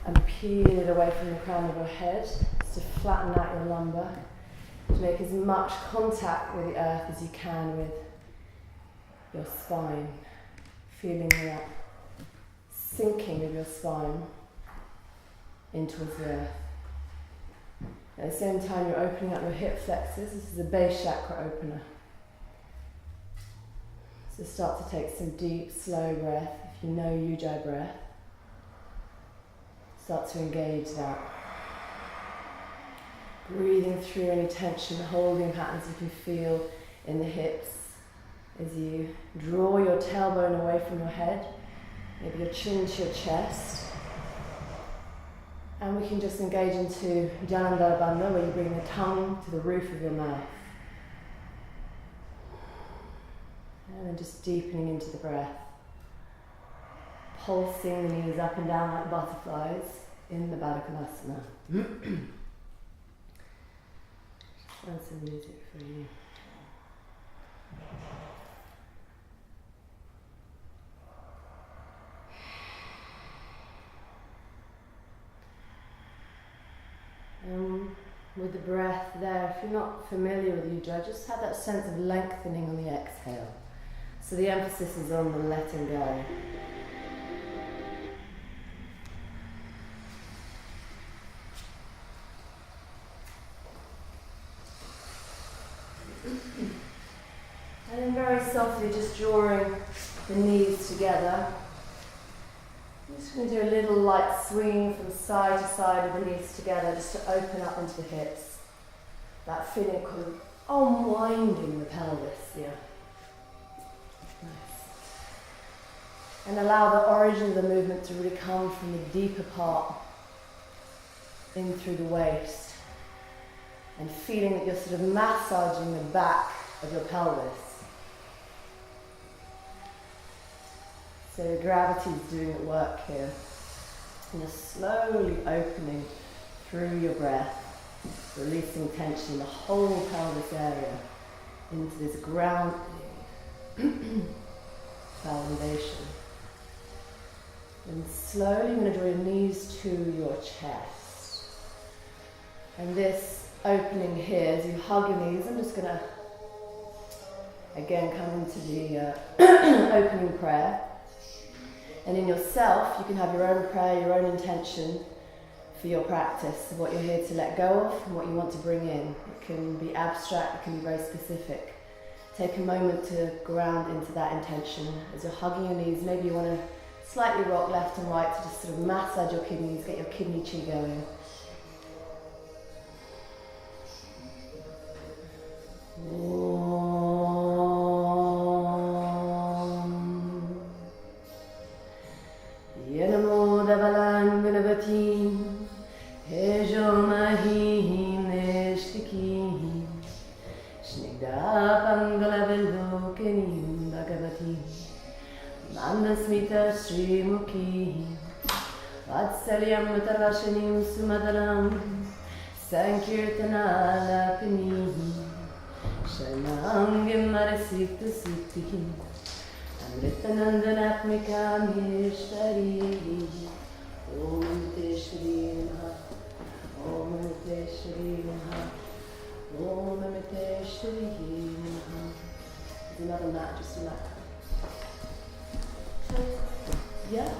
and peel it away from the crown of your head, just to flatten out your lumbar, to make as much contact with the earth as you can with your spine, feeling that sinking of your spine in towards the earth. At the same time, you're opening up your hip flexors. This is a base chakra opener. So start to take some deep, slow breath. If you know Ujjayi breath, start to engage that. Breathing through any tension, holding patterns you can feel in the hips as you draw your tailbone away from your head, maybe your chin to your chest. And we can just engage into Janandara Bandha, where you bring the tongue to the roof of your mouth. And then just deepening into the breath. Pulsing the knees up and down like butterflies in the Baddha Konasana. And some music for you. With the breath there, if you're not familiar with Ujjayi, just have that sense of lengthening on the exhale. So the emphasis is on the letting go. And then very softly just drawing the knees together. I'm just going to do a little light swing from side to side with the knees together, just to open up into the hips. That feeling called unwinding the pelvis, yeah. Nice. And allow the origin of the movement to really come from the deeper part, in through the waist. And feeling that you're sort of massaging the back of your pelvis. So gravity is doing its work here. And you're slowly opening through your breath, releasing tension in the whole pelvis area into this grounding foundation. And slowly you're going to draw your knees to your chest. And this opening here, as you hug your knees, I'm just going to again come into the opening prayer. And in yourself, you can have your own prayer, your own intention for your practice, of what you're here to let go of and what you want to bring in. It can be abstract, it can be very specific. Take a moment to ground into that intention. As you're hugging your knees, maybe you want to slightly rock left and right to just sort of massage your kidneys, get your kidney chi going. Yanamo Davalan Vinavatim Hejo Mahim Neshtikim Snigda Pangala Velokenim Bhagavatim Mandasmita Sri Mukhi Vatsalyam Matarashanim Sumadaram Sankirtana Lapini Shanangim Marasikta Siddhihim Amritanandanatmika Mishvari Om Amriteshwari Namaha Om Amriteshwari Namaha Om Amriteshwari Namaha. There's another mat just in that. Yeah.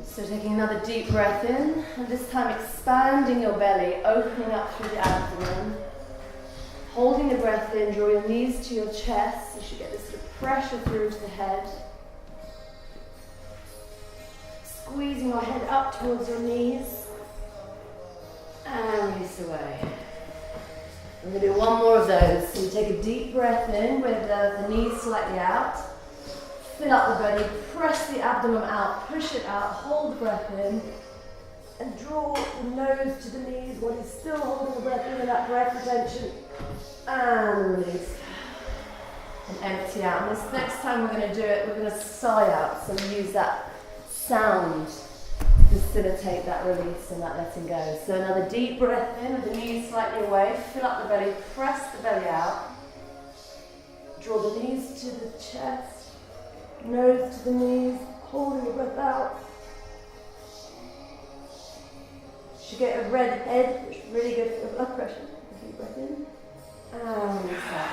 So taking another deep breath in, and this time expanding your belly, opening up through the abdomen. Holding the breath in, draw your knees to your chest. You should get this sort of pressure through to the head. Squeezing your head up towards your knees. And release away. I'm going to do one more of those. So you take a deep breath in with the knees slightly out. Fill up the belly, press the abdomen out, push it out, hold the breath in. And draw the nose to the knees while you're still holding the breath in with that breath retention. And release. And empty out. And this next time we're going to do it, we're going to sigh out. So we use that sound to facilitate that release and that letting go. So another deep breath in with the knees slightly away. Fill up the belly, press the belly out. Draw the knees to the chest. Nose to the knees, holding your breath out. Should get a red head, which is really good for your blood pressure. Deep breath in. And exhale.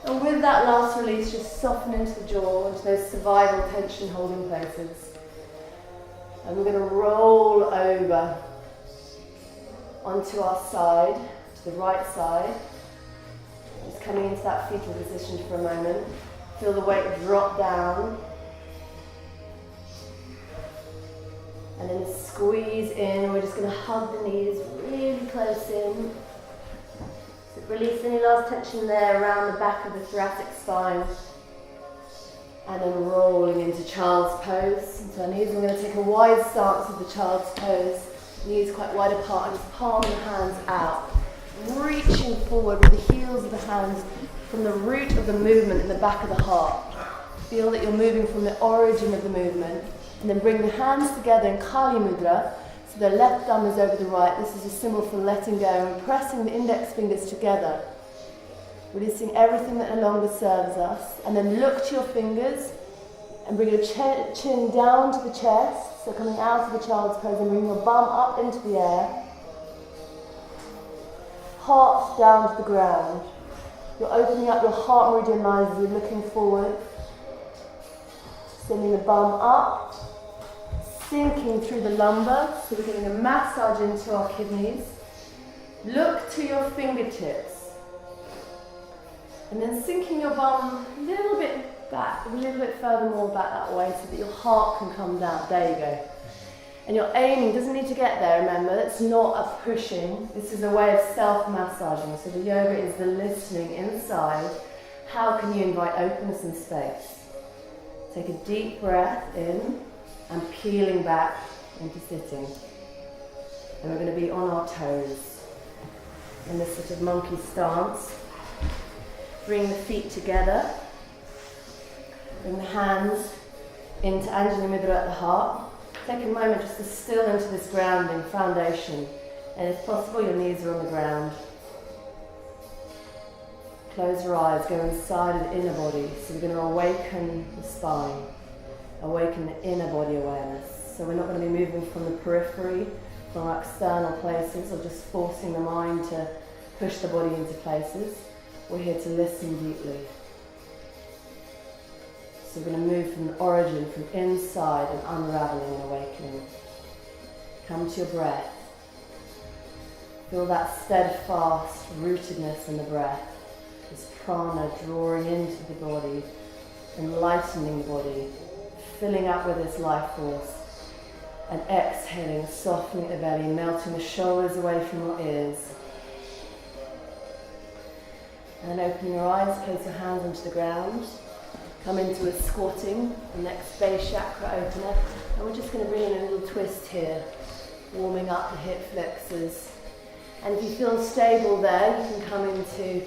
And with that last release, just soften into the jaw, into those survival tension holding places. And we're going to roll over onto our side, to the right side. Just coming into that fetal position for a moment. Feel the weight drop down. And then squeeze in. We're just going to hug the knees really close in. So release any last tension there around the back of the thoracic spine. And then rolling into child's pose. Into our knees, we're going to take a wide stance with the child's pose. Knees quite wide apart and just palm the hands out. Reaching forward with the heels of the hands from the root of the movement in the back of the heart. Feel that you're moving from the origin of the movement. And then bring the hands together in Kali Mudra. So the left thumb is over the right. This is a symbol for letting go. And pressing the index fingers together. Releasing everything that no longer serves us. And then look to your fingers. And bring your chin down to the chest. So coming out of the child's pose and bring your bum up into the air. Heart down to the ground. You're opening up your heart meridian lines as you're looking forward. Sending the bum up. Sinking through the lumbar, so we're getting a massage into our kidneys. Look to your fingertips. And then sinking your bum a little bit back, a little bit further more back that way so that your heart can come down. There you go. And your aiming doesn't need to get there, remember. It's not a pushing. This is a way of self-massaging. So the yoga is the listening inside. How can you invite openness and space? Take a deep breath in. And peeling back into sitting. And we're going to be on our toes in this sort of monkey stance. Bring the feet together. Bring the hands into Anjali Mudra at the heart. Take a moment just to still into this grounding foundation. And if possible, your knees are on the ground. Close your eyes, go inside the inner body. So we're going to awaken the spine. Awaken the inner body awareness. So we're not going to be moving from the periphery, from our external places, or just forcing the mind to push the body into places. We're here to listen deeply. So we're going to move from the origin, from inside and unraveling and awakening. Come to your breath. Feel that steadfast rootedness in the breath. This prana drawing into the body, enlightening the body. Filling up with this life force and exhaling, softening the belly, melting the shoulders away from your ears. And then opening your eyes, place your hands onto the ground. Come into a squatting, the next base chakra opener. And we're just going to bring in a little twist here, warming up the hip flexors. And if you feel stable there, you can come into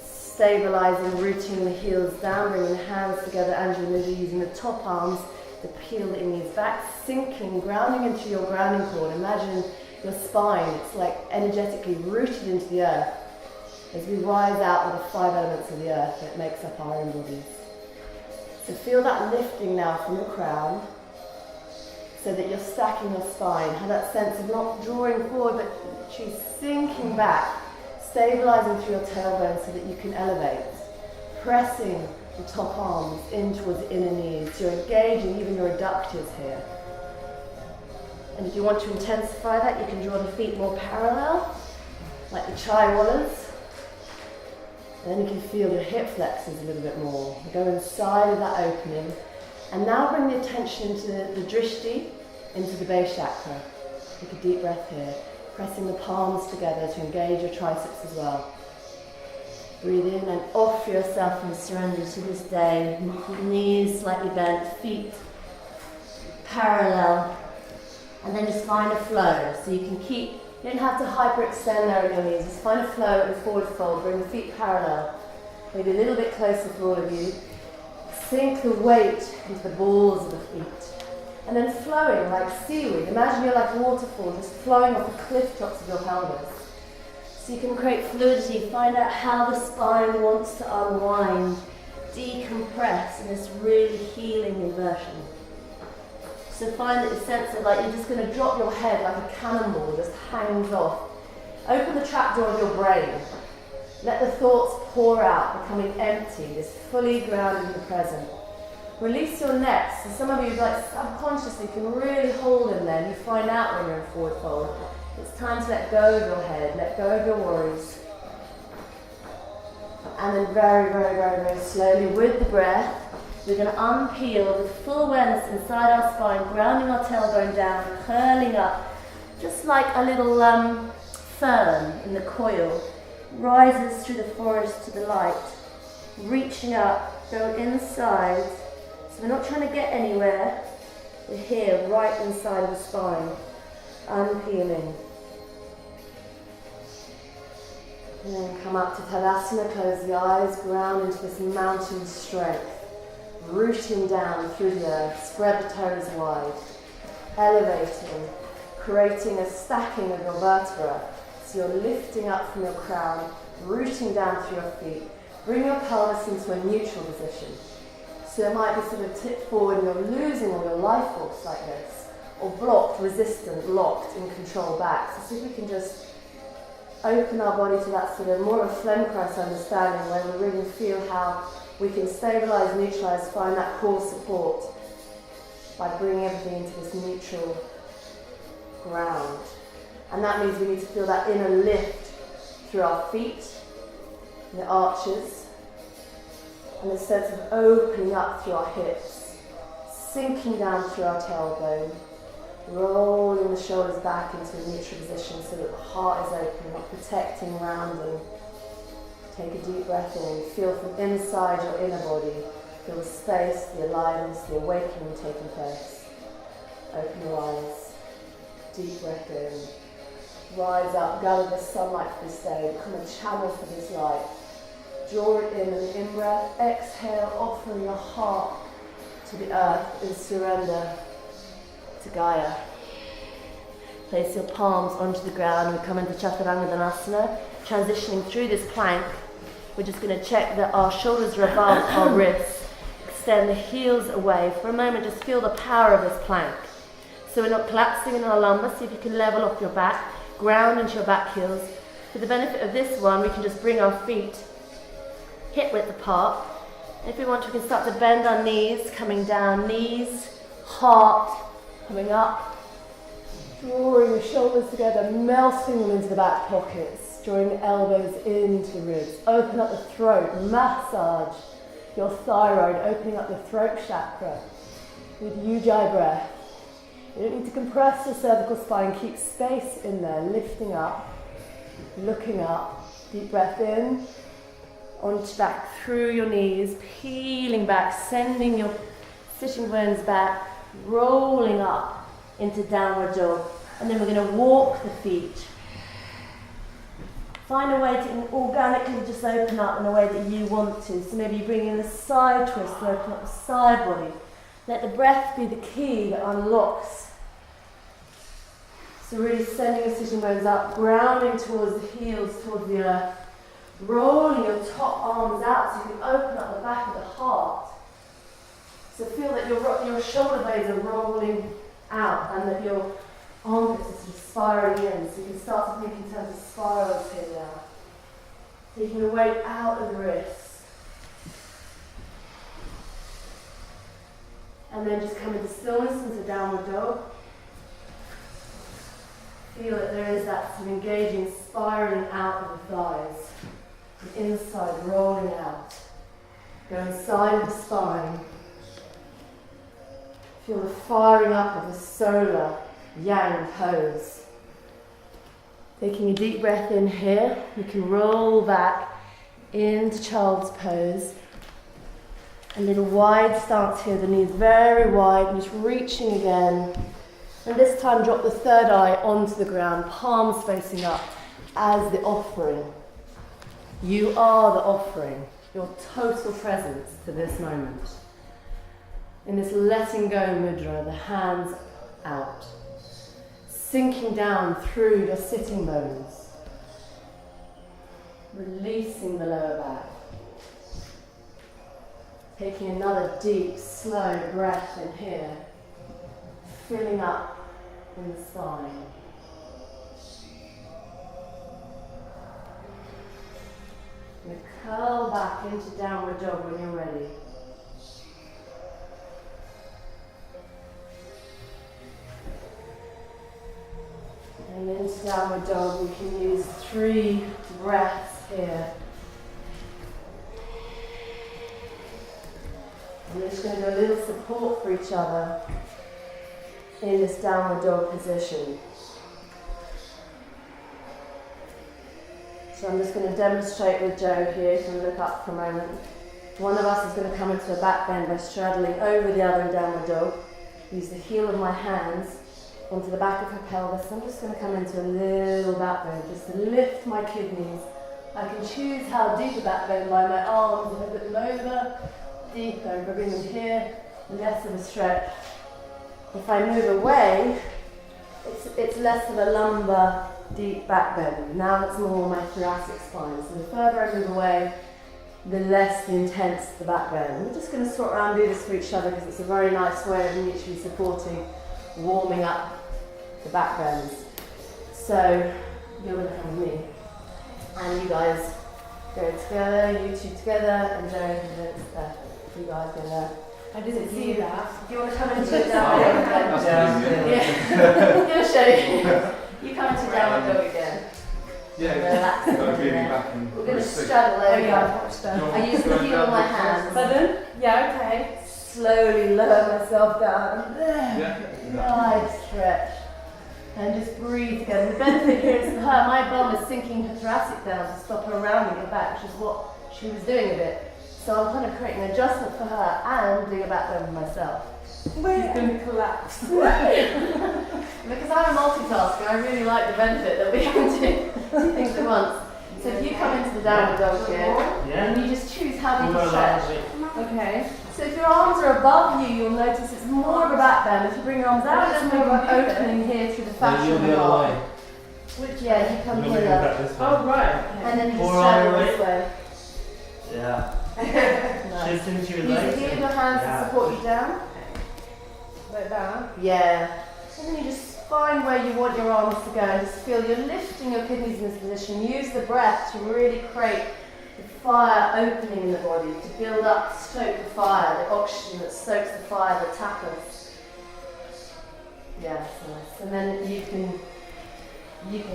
stabilizing, rooting the heels down, bringing the hands together, Anjali Mudra, using the top arms to peel the knees back, sinking, grounding into your grounding cord. Imagine your spine, it's like energetically rooted into the earth as we rise out with the 5 elements of the earth that makes up our own bodies. So feel that lifting now from the crown so that you're stacking your spine. Have that sense of not drawing forward but actually sinking back. Stabilizing through your tailbone so that you can elevate. Pressing the top arms in towards the inner knees. You're engaging even your adductors here. And if you want to intensify that, you can draw the feet more parallel, like the chai wallas. And then you can feel your hip flexors a little bit more. Go inside of that opening. And now bring the attention into the drishti, into the base chakra. Take a deep breath here. Pressing the palms together to engage your triceps as well. Breathe in and offer yourself and surrender to this day. Knees slightly bent, feet parallel. And then just find a flow. So you can keep, you don't have to hyperextend there in your knees. Just find a flow and forward fold. Bring the feet parallel. Maybe a little bit closer for all of you. Sink the weight into the balls of the feet. And then flowing like seaweed. Imagine you're like a waterfall just flowing off the cliff tops of your pelvis. So you can create fluidity, find out how the spine wants to unwind, decompress in this really healing inversion. So find that sense of like you're just going to drop your head like a cannonball, just hangs off. Open the trapdoor of your brain. Let the thoughts pour out, becoming empty, just fully grounded in the present. Release your neck. So some of you like subconsciously can really hold in there. You find out when you're in forward fold. It's time to let go of your head, let go of your worries. And then very, very, very, very slowly with the breath, we're going to unpeel with full awareness inside our spine, grounding our tailbone down, curling up, just like a little fern in the coil, rises through the forest to the light, reaching up, go inside. So we're not trying to get anywhere, we're here, right inside of the spine, unpeeling. And then come up to Tadasana, close the eyes, ground into this mountain strength, rooting down through the earth, spread the toes wide, elevating, creating a stacking of your vertebra. So you're lifting up from your crown, rooting down through your feet. Bring your pelvis into a neutral position. So it might be sort of tipped forward and you're losing all your life force like this, or blocked, resistant, locked, in control back. So see if we can just open our body to that sort of more of a Feldenkrais understanding where we really feel how we can stabilize, neutralize, find that core support by bringing everything into this neutral ground. And that means we need to feel that inner lift through our feet, the arches, and the sense of opening up through our hips, sinking down through our tailbone, rolling the shoulders back into a neutral position so that the heart is open, not protecting, rounding. Take a deep breath in, feel from inside your inner body, feel the space, the aliveness, the awakening taking place. Open your eyes, deep breath in, rise up, gather the sunlight for this day, become a channel for this light. Draw it in an in-breath, exhale, offering your heart to the earth in surrender to Gaia. Place your palms onto the ground. We come into Chaturanga, transitioning through this plank. We're just going to check that our shoulders are above our wrists. Extend the heels away. For a moment, just feel the power of this plank. So we're not collapsing in our lumbar. See if you can level off your back, ground into your back heels. For the benefit of this one, we can just bring our feet hip width apart. And if we want to, we can start to bend our knees, coming down, knees, heart, coming up, drawing the shoulders together, melting them into the back pockets, drawing the elbows into the ribs. Open up the throat, massage your thyroid, opening up the throat chakra with Ujjayi breath. You don't need to compress your cervical spine, keep space in there, lifting up, looking up, deep breath in, onto back through your knees, peeling back, sending your sitting bones back, rolling up into downward dog. And then we're going to walk the feet. Find a way to organically just open up in a way that you want to. So maybe you bring in the side twist and open up the side body. Let the breath be the key that unlocks. So really sending your sitting bones up, grounding towards the heels, towards the earth. Rolling your top arms out so you can open up the back of the heart. So feel that your shoulder blades are rolling out and that your armpits are sort of spiraling in. So you can start to think in terms of spirals here now. Taking the weight out of the wrists. And then just come into stillness into downward dog. Feel that there is that sort of engaging spiraling out of the thighs. The inside rolling out. Go inside of the spine. Feel the firing up of the solar yang pose. Taking a deep breath in here, you can roll back into child's pose. A little wide stance here, the knees very wide, and just reaching again. And this time drop the third eye onto the ground, palms facing up as the offering. You are the offering, your total presence to this moment. In this letting go mudra, the hands out, sinking down through your sitting bones, Releasing the lower back. Taking another deep, slow breath in here. Filling up in the spine. And curl back into downward dog when you're ready. And into downward dog, we can use 3 breaths here. And we're just going to do a little support for each other in this downward dog position. So I'm just going to demonstrate with Joe here, if you look up for a moment. One of us is going to come into a back bend by straddling over the other in downward dog. Use the heel of my hands onto the back of her pelvis. I'm just going to come into a little back bend, just to lift my kidneys. I can choose how deep a back bend by my arms, if I put them over, deeper, if I bring them here, less of a stretch. If I move away, it's less of a lumbar deep back bend. Now it's more my thoracic spine. So the further I move away, the less intense the back bend. We're just going to swap around and do this for each other because it's a very nice way of mutually supporting, warming up the back bends. So you're going to come with me. And you guys go together, you two together, and Joe and you guys go there. I didn't see that. Do you want to come into it down? Yeah. I'm going to show you. You come into downward dog again. Yeah. We're going to straddle over. I use the heel of my hands. Pardon? Yeah, okay. Slowly lower myself down. Yeah. Nice stretch. And just breathe again. The benefit here is for her, my bum is sinking her thoracic down to stop her rounding her back, which is what she was doing a bit. So I'm kind of creating an adjustment for her and doing a back bend for myself. She's going to collapse. Because I'm a multitasker, I really like the benefit that we can do 2 things at once. So if you come into the downward dog here, and you just choose how deep you stretch. Okay. So if your arms are above you, you'll notice it's more of a back bend. If you bring your arms out, it's more of an opening here through the fascia of the arm. Which, yeah, you come here. Oh, right. And then you just straddle this way. Yeah. Nice. Shift into your Use the legs. heel of your hands to support you down. Like that? Yeah. And then you just find where you want your arms to go and just feel you're lifting your kidneys in this position. Use the breath to really create the fire opening in the body, to build up, stoke the fire, the oxygen that stokes the fire, that tackles. Yeah, that's nice. And then you can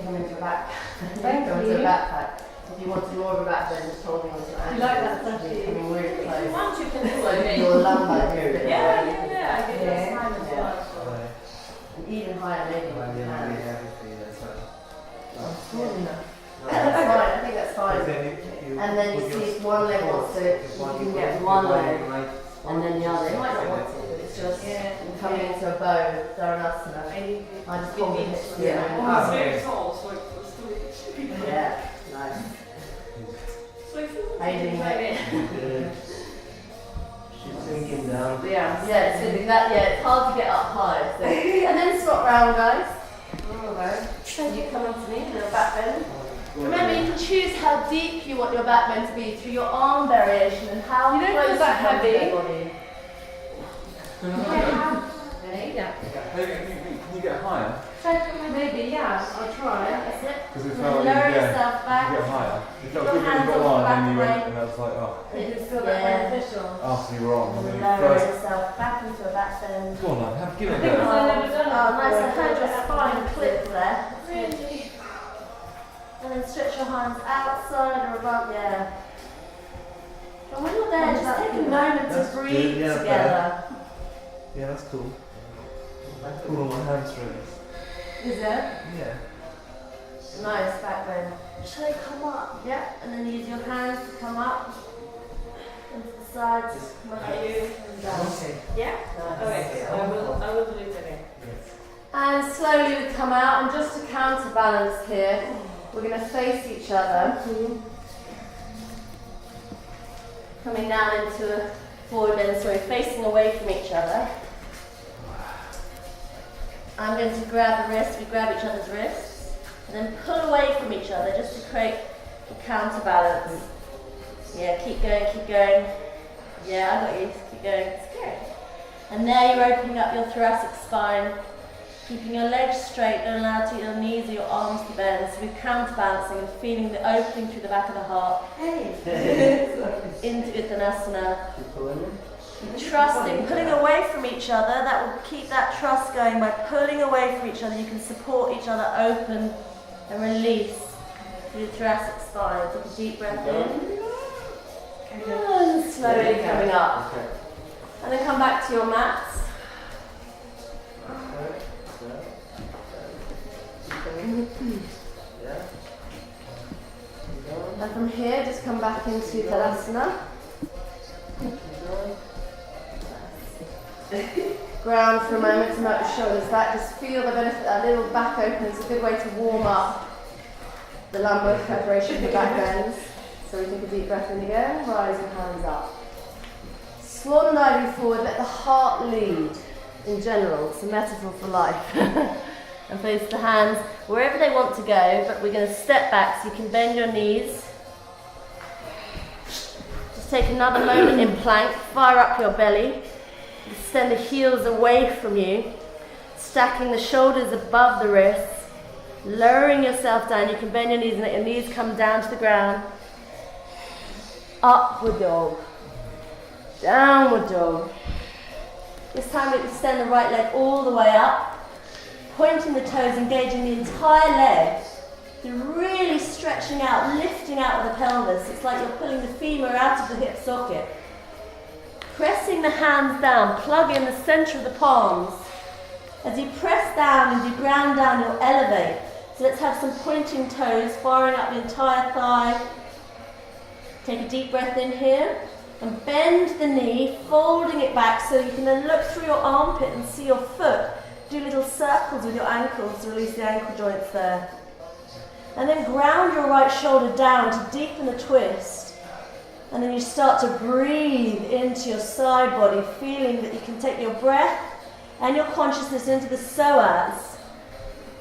come into a back. Thank go you. into a backpack. If you wanted more of a back bend, just holding onto your ankles. You like that, don't you? Coming really close. If you want, you can So do your lumbar here a bit Yeah, more. I get that time as Yeah. well. And even higher maybe if you can. Yeah. That's fine, I think that's fine. And then you see if one leg wants to, you can get one leg and then the other. It might not want to, but it's just coming into a bow, Dharana. I just pull the hips together. It's very tall, so it's still. Yeah, nice. So I feel How you doing, mate? Good. She's sinking down. Yeah, it's gonna be that. Yeah, it's hard to get up high. So. And then swap round, guys. You come onto me, little back bend. Remember, you can choose how deep you want your back bend to be through your arm variation and how You don't close feel that you come to heavy. the body. Ready? Yeah. Can you get higher? Maybe, yeah. I'll try. That's it. Because it And felt like lower you yourself get back. higher. It felt Your good when you hands got on the on back and you went, leg. and I was like, oh, You just feel that beneficial. after you were on. And then you Lower first, yourself back into a back bend. go on, lad, give it a Because go. I've never done it Oh, nice. I before. heard your spine clip there. Really? And then stretch your hands outside or above, yeah. And when you're there, just take a moment to That's breathe good, yeah, together. Yeah, that's cool. Cool on my hamstrings. Is it? Yeah. Nice, back bend. Shall they come up? Yeah, and then use your hands to come up. Into the sides, come up at you, and down. Okay. Yeah? Nice. Okay, I will do it again. And slowly we come out, and just to counterbalance here, we're going to face each other. Coming down into a forward bend, so we're facing away from each other. I'm going to grab the wrist, we grab each other's wrists, and then pull away from each other just to create Counterbalance. Yeah, keep going, keep going. Yeah, I got you. Keep going. It's good. And there you're opening up your thoracic spine, keeping your legs straight, don't allow your knees or your arms to bend. So we're counterbalancing and feeling the opening through the back of the heart. Into Uttanasana. Trusting, pulling away from each other. That will keep that trust going by pulling away from each other. You can support each other, open and release through the thoracic spine. Take a deep breath in. And slowly coming up. And then come back to your mats. And from here, just come back into Tadasana. Ground for a moment to melt your shoulders back. Just feel the benefit of that little back open. It's a good way to warm up the lumbar preparation for the back bends. So we take a deep breath in again, rise your hands up. Swan diving forward, let the heart lead in general. It's a metaphor for life. And place the hands wherever they want to go, but we're going to step back so you can bend your knees. Just take another moment in plank, fire up your belly. Extend the heels away from you, stacking the shoulders above the wrists, lowering yourself down. You can bend your knees and let your knees come down to the ground. Upward dog, downward dog. This time we extend the right leg all the way up, pointing the toes, engaging the entire leg. You're really stretching out, lifting out of the pelvis. It's like you're pulling the femur out of the hip socket. Pressing the hands down, plug in the center of the palms. As you press down, as you ground down, you'll elevate. So let's have some pointing toes, firing up the entire thigh. Take a deep breath in here and bend the knee, folding it back so you can then look through your armpit and see your foot. Do little circles with your ankles to release the ankle joints there. And then ground your right shoulder down to deepen the twist. And then you start to breathe into your side body, feeling that you can take your breath and your consciousness into the psoas.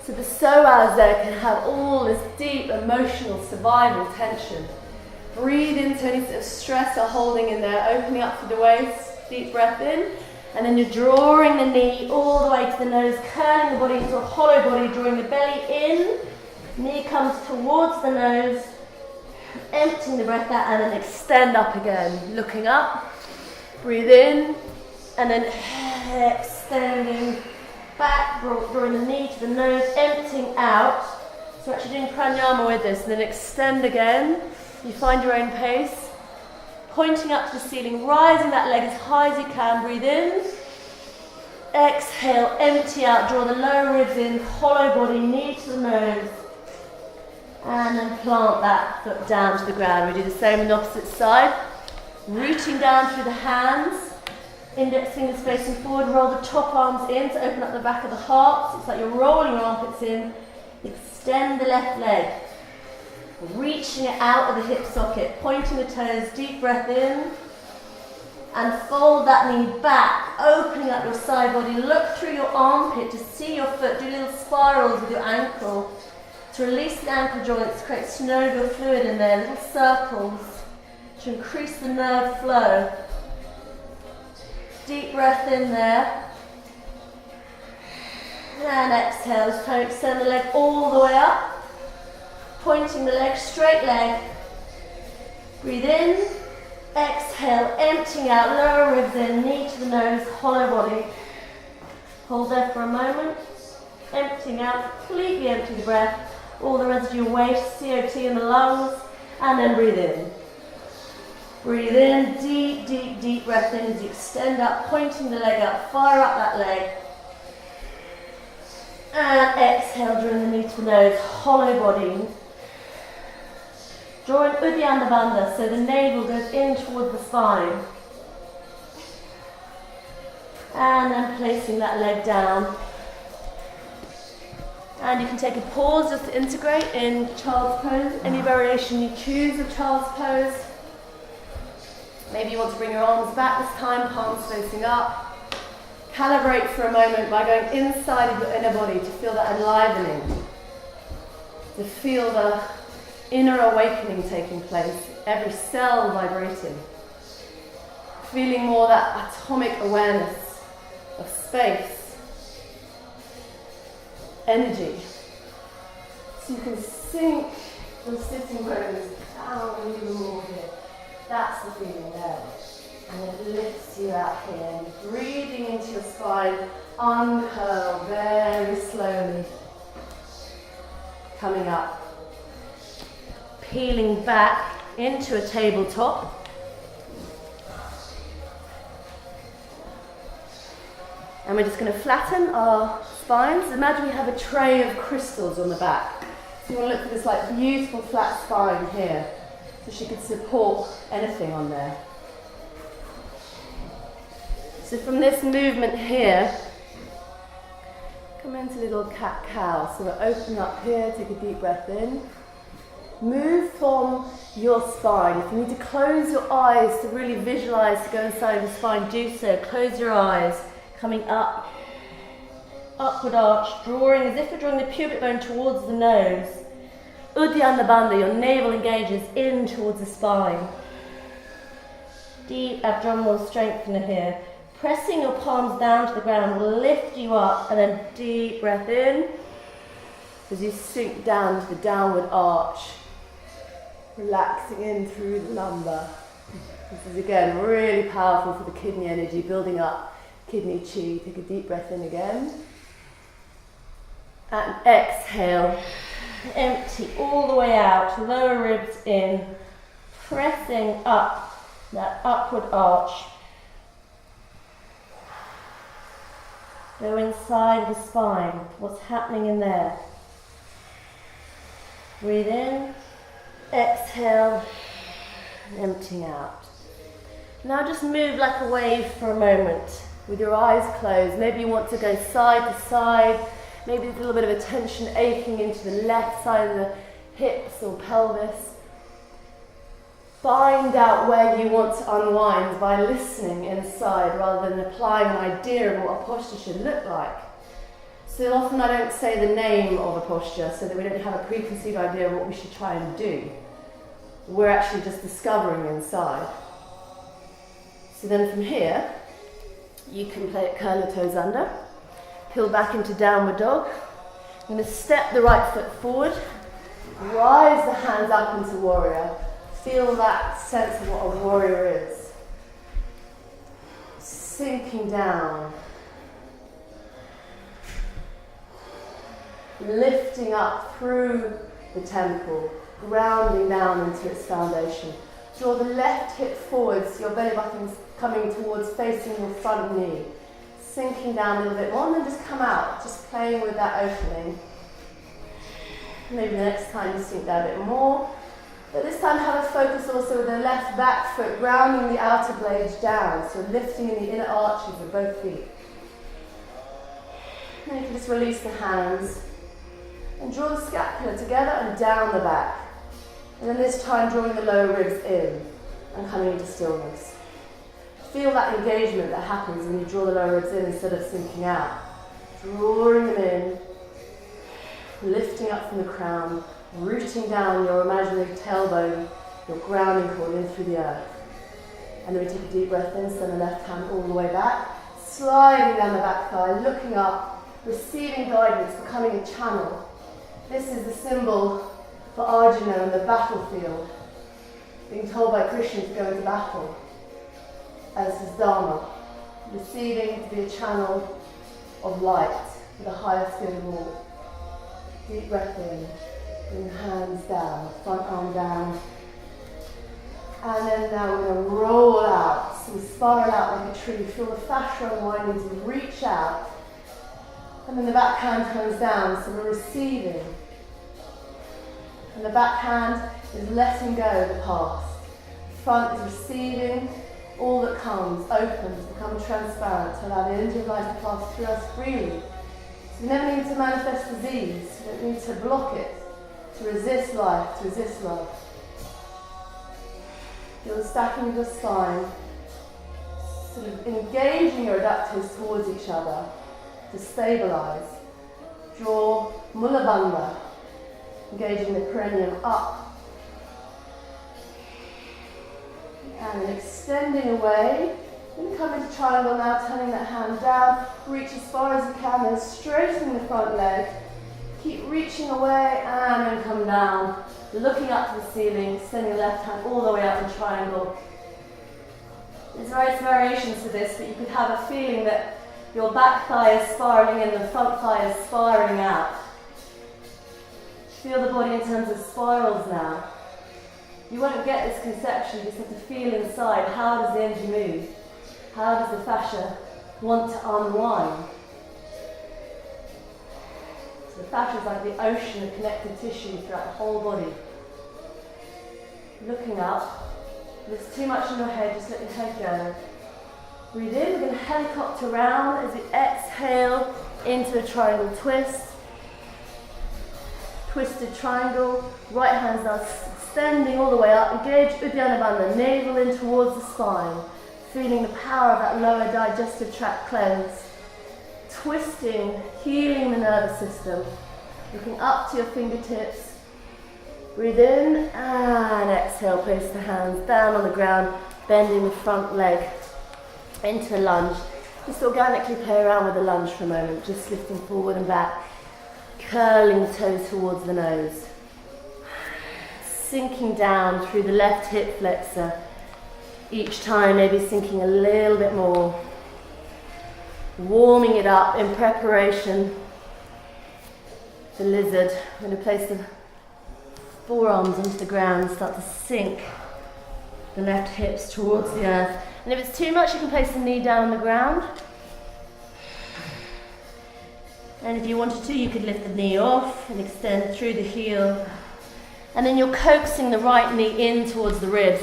So the psoas there can have all this deep emotional survival tension. Breathe into any sort of stress or holding in there, opening up through the waist, deep breath in, and then you're drawing the knee all the way to the nose, curling the body into a hollow body, drawing the belly in, knee comes towards the nose, emptying the breath out, and then extend up again, looking up, breathe in, and then extending back, drawing the knee to the nose, emptying out. So we're actually doing pranayama with this, and then extend again. You find your own pace, pointing up to the ceiling, rising that leg as high as you can, breathe in, exhale, empty out, draw the lower ribs in, hollow body, knee to the nose, and then plant that foot down to the ground. We do the same on the opposite side, rooting down through the hands, index fingers facing forward, roll the top arms in to open up the back of the heart. So it's like you're rolling your armpits in, extend the left leg. Reaching it out of the hip socket, pointing the toes, deep breath in, and fold that knee back, opening up your side body, look through your armpit to see your foot, do little spirals with your ankle, to release the ankle joints, create synovial fluid in there, little circles, to increase the nerve flow. Deep breath in there, and exhale, just try to extend the leg all the way up. Pointing the leg, straight leg. Breathe in, exhale, emptying out, lower ribs in, knee to the nose, hollow body. Hold there for a moment, emptying out, completely empty the breath, all the residue waste, CO2 in the lungs, and then breathe in. Breathe in, deep, deep, deep breath in as you extend up, pointing the leg up, fire up that leg. And exhale, drawing the knee to the nose, hollow body. Drawing Uddiyana Bandha, so the navel goes in towards the spine. And then placing that leg down. And you can take a pause just to integrate in child's pose, any variation you choose of child's pose. Maybe you want to bring your arms back this time, palms facing up. Calibrate for a moment by going inside of your inner body to feel that enlivening, to feel the inner awakening taking place, every cell vibrating. Feeling more that atomic awareness of space, energy. So you can sink the sitting bones down even more here. That's the feeling there. And it lifts you out here. And breathing into your spine, uncurl very slowly. Coming up. Peeling back into a tabletop. And we're just going to flatten our spines. Imagine we have a tray of crystals on the back. So you want to look for this like beautiful flat spine here. So she could support anything on there. So from this movement here, come into little cat-cow. So we're opening up here, take a deep breath in. Move from your spine. If you need to close your eyes to really visualize to go inside the spine, do so. Close your eyes. Coming up, upward arch, drawing as if you're drawing the pubic bone towards the nose. Uddiyana Bandha, your navel engages in towards the spine. Deep abdominal strengthener here. Pressing your palms down to the ground will lift you up, and then deep breath in as you sink down to the downward arch. Relaxing in through the lumbar. This is again really powerful for the kidney energy, building up kidney chi. Take a deep breath in again. And exhale. Empty all the way out. Lower ribs in. Pressing up that upward arch. Go inside the spine. What's happening in there? Breathe in. Exhale. Emptying out. Now just move like a wave for a moment. With your eyes closed. Maybe you want to go side to side. Maybe there's a little bit of a tension aching into the left side of the hips or pelvis. Find out where you want to unwind by listening inside rather than applying an idea of what a posture should look like. So often I don't say the name of a posture so that we don't have a preconceived idea of what we should try and do. We're actually just discovering inside. So then from here, you can curl your toes under, peel back into downward dog. I'm going to step the right foot forward, rise the hands up into warrior. Feel that sense of what a warrior is. Sinking down. Lifting up through the temple, grounding down into its foundation. Draw the left hip forwards, your belly button's coming towards facing your front knee. Sinking down a little bit more and then just come out, just playing with that opening. Maybe the next time you sink down a bit more. But this time have a focus also with the left back foot, grounding the outer blades down, so lifting in the inner arches of both feet. And you can just release the hands and draw the scapula together and down the back. And then this time drawing the lower ribs in and coming into stillness. Feel that engagement that happens when you draw the lower ribs in instead of sinking out. Drawing them in, lifting up from the crown, rooting down your imaginary tailbone, your grounding cord in through the earth. And then we take a deep breath in, send the left hand all the way back, sliding down the back thigh, looking up, receiving guidance, becoming a channel. This is the symbol for Arjuna in the battlefield, being told by Krishna to go into battle as his dharma, receiving to be a channel of light for the highest good of all. Deep breath in, bring hands down, front arm down. And then now we're going to roll out, so we spiral out like a tree. Feel the fascia unwinding as you reach out. And then the back hand comes down, so we're receiving. And the back hand is letting go of the past. Front is receiving all that comes, opens, become transparent, to allow the energy of life to pass through us freely. So we never need to manifest disease, we don't need to block it, to resist life, to resist love. Feel stacking of your spine, sort of engaging your adductors towards each other to stabilise. Draw Mula Bandha, engaging the perineum up And then extending away. Then come into triangle now, turning that hand down. Reach as far as you can, then straightening the front leg. Keep reaching away and then come down. Looking up to the ceiling, sending the left hand all the way up in triangle. There's various variations to this, but you could have a feeling that your back thigh is spiraling in, the front thigh is spiraling out. Feel the body in terms of spirals now. You won't get this conception, you just have to feel inside, how does the energy move? How does the fascia want to unwind? So the fascia is like the ocean of connected tissue throughout the whole body. Looking up, if there's too much in your head, just let your head go. Breathe in, we're going to helicopter round as we exhale into a triangle twist. Twisted triangle, right hand's now extending all the way up. Engage Uddiyana Bandha, navel in towards the spine. Feeling the power of that lower digestive tract cleanse. Twisting, healing the nervous system. Looking up to your fingertips. Breathe in and exhale, place the hands down on the ground, bending the front leg into a lunge. Just organically play around with the lunge for a moment, just lifting forward and back, curling the toes towards the nose. Sinking down through the left hip flexor. Each time maybe sinking a little bit more. Warming it up in preparation for lizard. I'm going to place the forearms onto the ground and start to sink the left hips towards the earth. And if it's too much, you can place the knee down on the ground. And if you wanted to, you could lift the knee off and extend through the heel. And then you're coaxing the right knee in towards the ribs,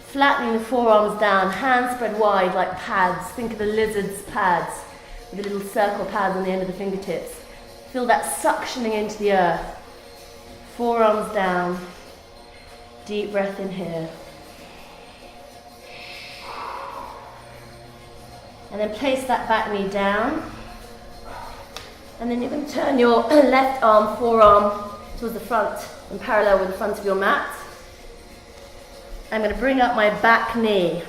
flattening the forearms down, hands spread wide like pads. Think of the lizard's pads, with the little circle pads on the end of the fingertips. Feel that suctioning into the earth. Forearms down. Deep breath in here. And then place that back knee down. And then you're going to turn your left arm, forearm towards the front and parallel with the front of your mat. I'm going to bring up my back knee.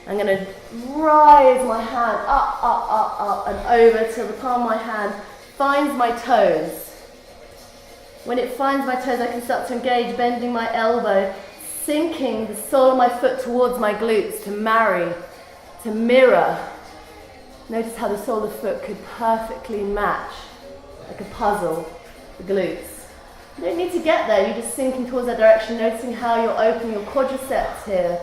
I'm going to rise my hand up, up, up, up and over till the palm of my hand finds my toes. When it finds my toes, I can start to engage, bending my elbow, sinking the sole of my foot towards my glutes to marry, to mirror. Notice how the sole of the foot could perfectly match, like a puzzle, the glutes. You don't need to get there, you're just sinking towards that direction, noticing how you're opening your quadriceps here.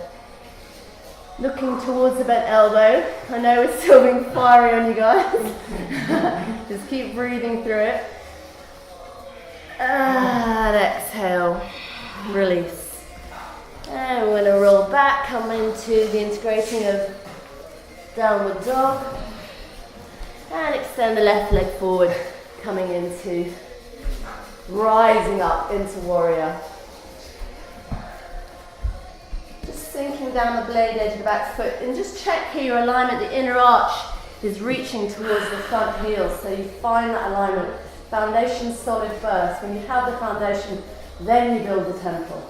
Looking towards the bent elbow. I know it's still being fiery on you guys. Just keep breathing through it. And exhale, release. And we're going to roll back, come into the integrating of downward dog. And extend the left leg forward, coming into rising up into warrior. Just sinking down the blade edge of the back foot. And just check here your alignment, the inner arch is reaching towards the front heel. So you find that alignment. Foundation solid first. When you have the foundation, then you build the temple.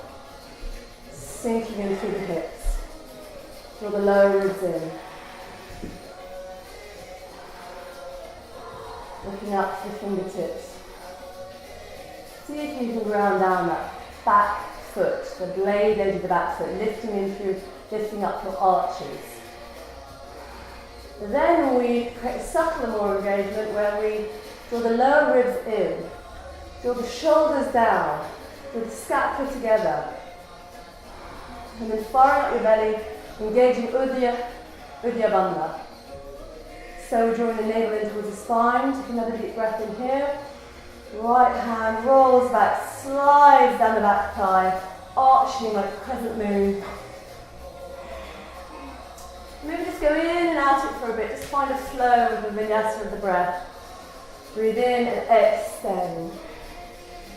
Sinking in through the hips. Draw the lower ribs in. Looking up to the fingertips. See if you can ground down that back foot, the blade edge of the back foot, lifting in through, lifting up your arches. Then we create a subtler more engagement where we draw the lower ribs in, draw the shoulders down, with the scapula together. And then firing up your belly, engaging Uddiyana Bandha. So we're drawing the navel in towards the spine. Take another deep breath in here. Right hand rolls back, slides down the back thigh, arching like a crescent moon. Maybe just go in and out it for a bit. Just find a flow with the vinyasa of the breath. Breathe in and extend.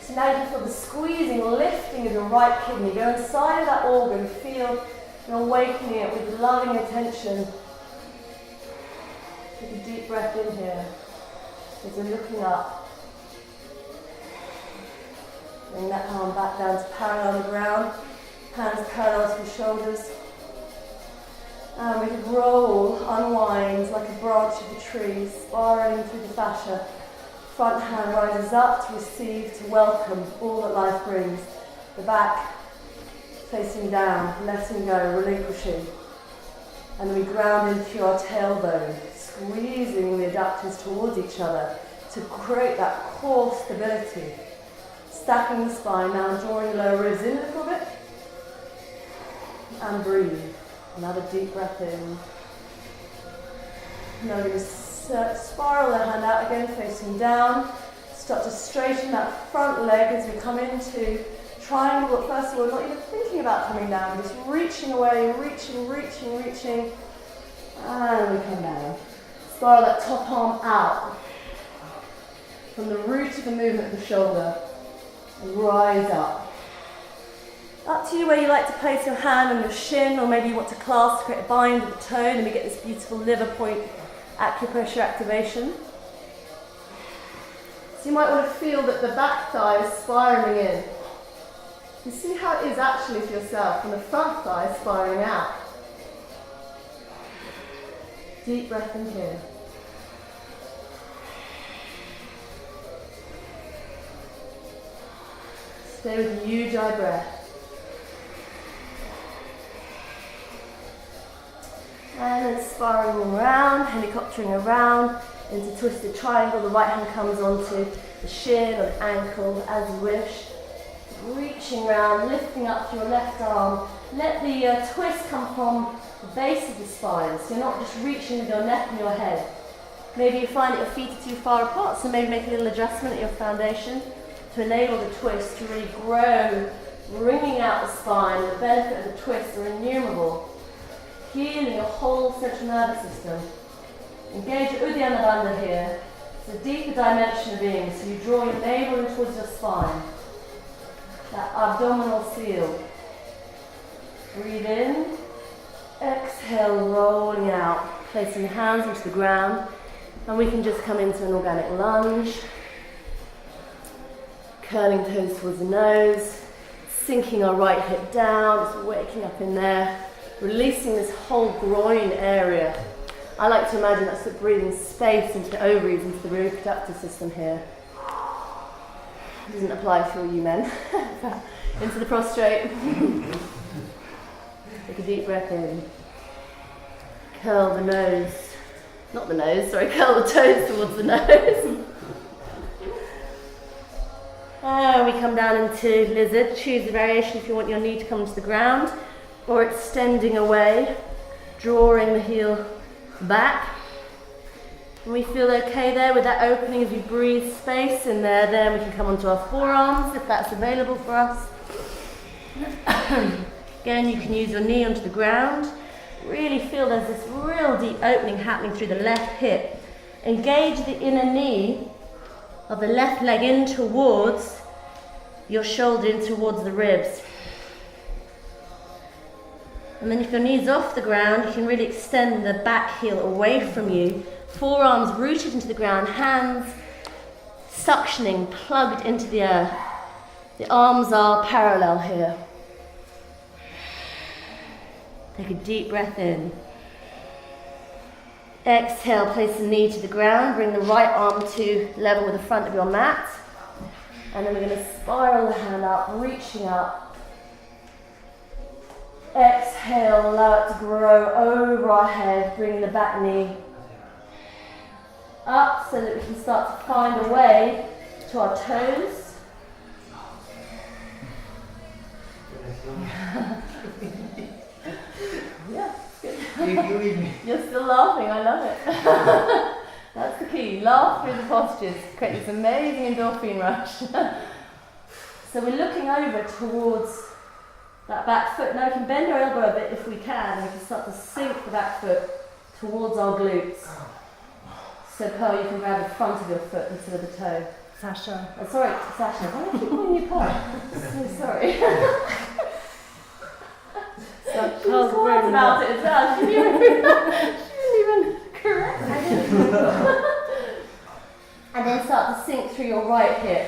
So now you can feel the squeezing, lifting of your right kidney. Go inside of that organ, feel and awakening it with loving attention. Take a deep breath in here as you're looking up. Bring that arm back down to parallel on the ground. Hands parallel to the shoulders. And we could roll, unwind like a branch of the tree, spiraling through the fascia. Front hand rises up to receive, to welcome all that life brings. The back facing down, letting go, relinquishing. And we ground into our tailbone, squeezing the adductors towards each other to create that core stability. Stacking the spine, now drawing the lower ribs in a little bit. And breathe. Another deep breath in. Now we're going to spiral the hand out again, facing down. Start to straighten that front leg as we come into triangle. But first of all, not even thinking about coming down, just reaching away, reaching. And we come down. Spiral that top arm out. From the root of the movement of the shoulder. Rise up. Up to you where you like to place your hand on your shin, or maybe you want to clasp to create a bind with the toe, and we get this beautiful liver point acupressure activation. So you might want to feel that the back thigh is spiraling in. You see how it is actually for yourself, and the front thigh is spiraling out. Deep breath in here. Stay with a Ujjayi breath. And then spiraling around, helicoptering around into twisted triangle. The right hand comes onto the shin or the ankle as you wish. Reaching around, lifting up your left arm. Let the twist come from the base of the spine, so you're not just reaching with your neck and your head. Maybe you find that your feet are too far apart, so maybe make a little adjustment at your foundation to enable the twist to really grow, wringing out the spine. The benefit of the twists are innumerable. Healing your whole central nervous system. Engage your Uddiyana Bandha here. It's a deeper dimension of being, so you draw your navel in towards your spine. That abdominal seal. Breathe in. Exhale, rolling out. Placing the hands into the ground. And we can just come into an organic lunge. Curling toes towards the nose. Sinking our right hip down. Just waking up in there. Releasing this whole groin area. I like to imagine that's breathing space into the ovaries, into the reproductive system here. It doesn't apply for you men. Into the prostrate. Take a deep breath in. Curl the nose. Not the nose, sorry, curl the toes towards the nose. And we come down into lizard. Choose the variation if you want your knee to come to the ground. Or extending away, drawing the heel back. And we feel okay there with that opening as we breathe space in there. Then we can come onto our forearms if that's available for us. Again, you can use your knee onto the ground. Really feel there's this real deep opening happening through the left hip. Engage the inner knee of the left leg in towards your shoulder, in towards the ribs. And then if your knee's off the ground, you can really extend the back heel away from you. Forearms rooted into the ground, hands suctioning, plugged into the earth. The arms are parallel here. Take a deep breath in. Exhale, place the knee to the ground. Bring the right arm to level with the front of your mat. And then we're going to spiral the hand up, reaching up. Exhale, allow it to grow over our head, bringing the back knee up so that we can start to find a way to our toes. Yeah, good. You're still laughing, I love it. That's the key, laugh through the postures, create this amazing endorphin rush. So we're looking over towards that back foot. Now we can bend our elbow a bit if we can, and we can start to sink the back foot towards our glutes. So Pearl, you can grab the front of your foot instead of the toe. Sasha. Oh, sorry, Sasha. Why do I keep calling you Pearl? I'm so sorry. She was quiet about it as well. She didn't even correct me. And then start to sink through your right hip.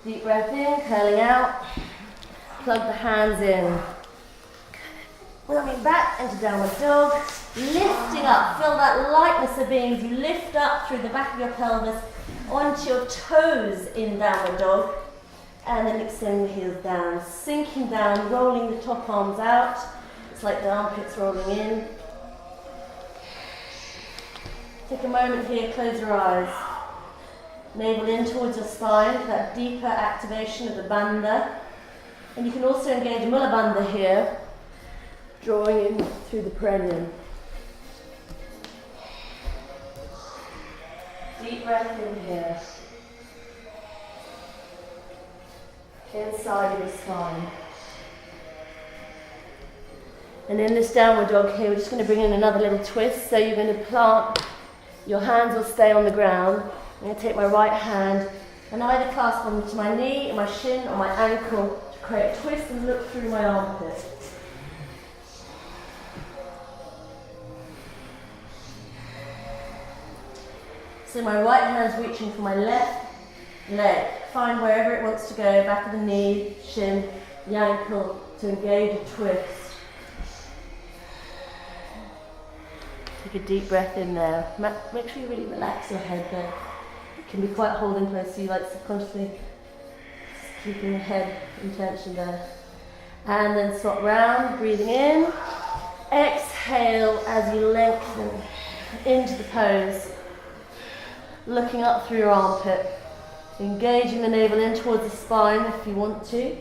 Deep breath in, curling out. plug the hands in. Coming back into downward dog, lifting up, feel that lightness of being as you lift up through the back of your pelvis onto your toes in downward dog, and then extend the heels down, sinking down, rolling the top arms out. It's like the armpits rolling in. Take a moment here, close your eyes. Navel in towards your spine, that deeper activation of the bandha. And you can also engage Mula Bandha here, drawing in through the perineum. Deep breath in here. Inside of your spine. And in this downward dog here, we're just going to bring in another little twist. So you're going to plant, your hands will stay on the ground. I'm going to take my right hand and either clasp onto my knee, my shin, or my ankle to create a twist and look through my armpit. So my right hand's reaching for my left leg. Find wherever it wants to go, back of the knee, shin, the ankle, to engage a twist. Take a deep breath in there. Make sure you really relax your head there. It can be quite holding close, so you like subconsciously just keeping the head in tension there. And then swap round, breathing in. Exhale as you lengthen into the pose. Looking up through your armpit. Engaging the navel in towards the spine if you want to.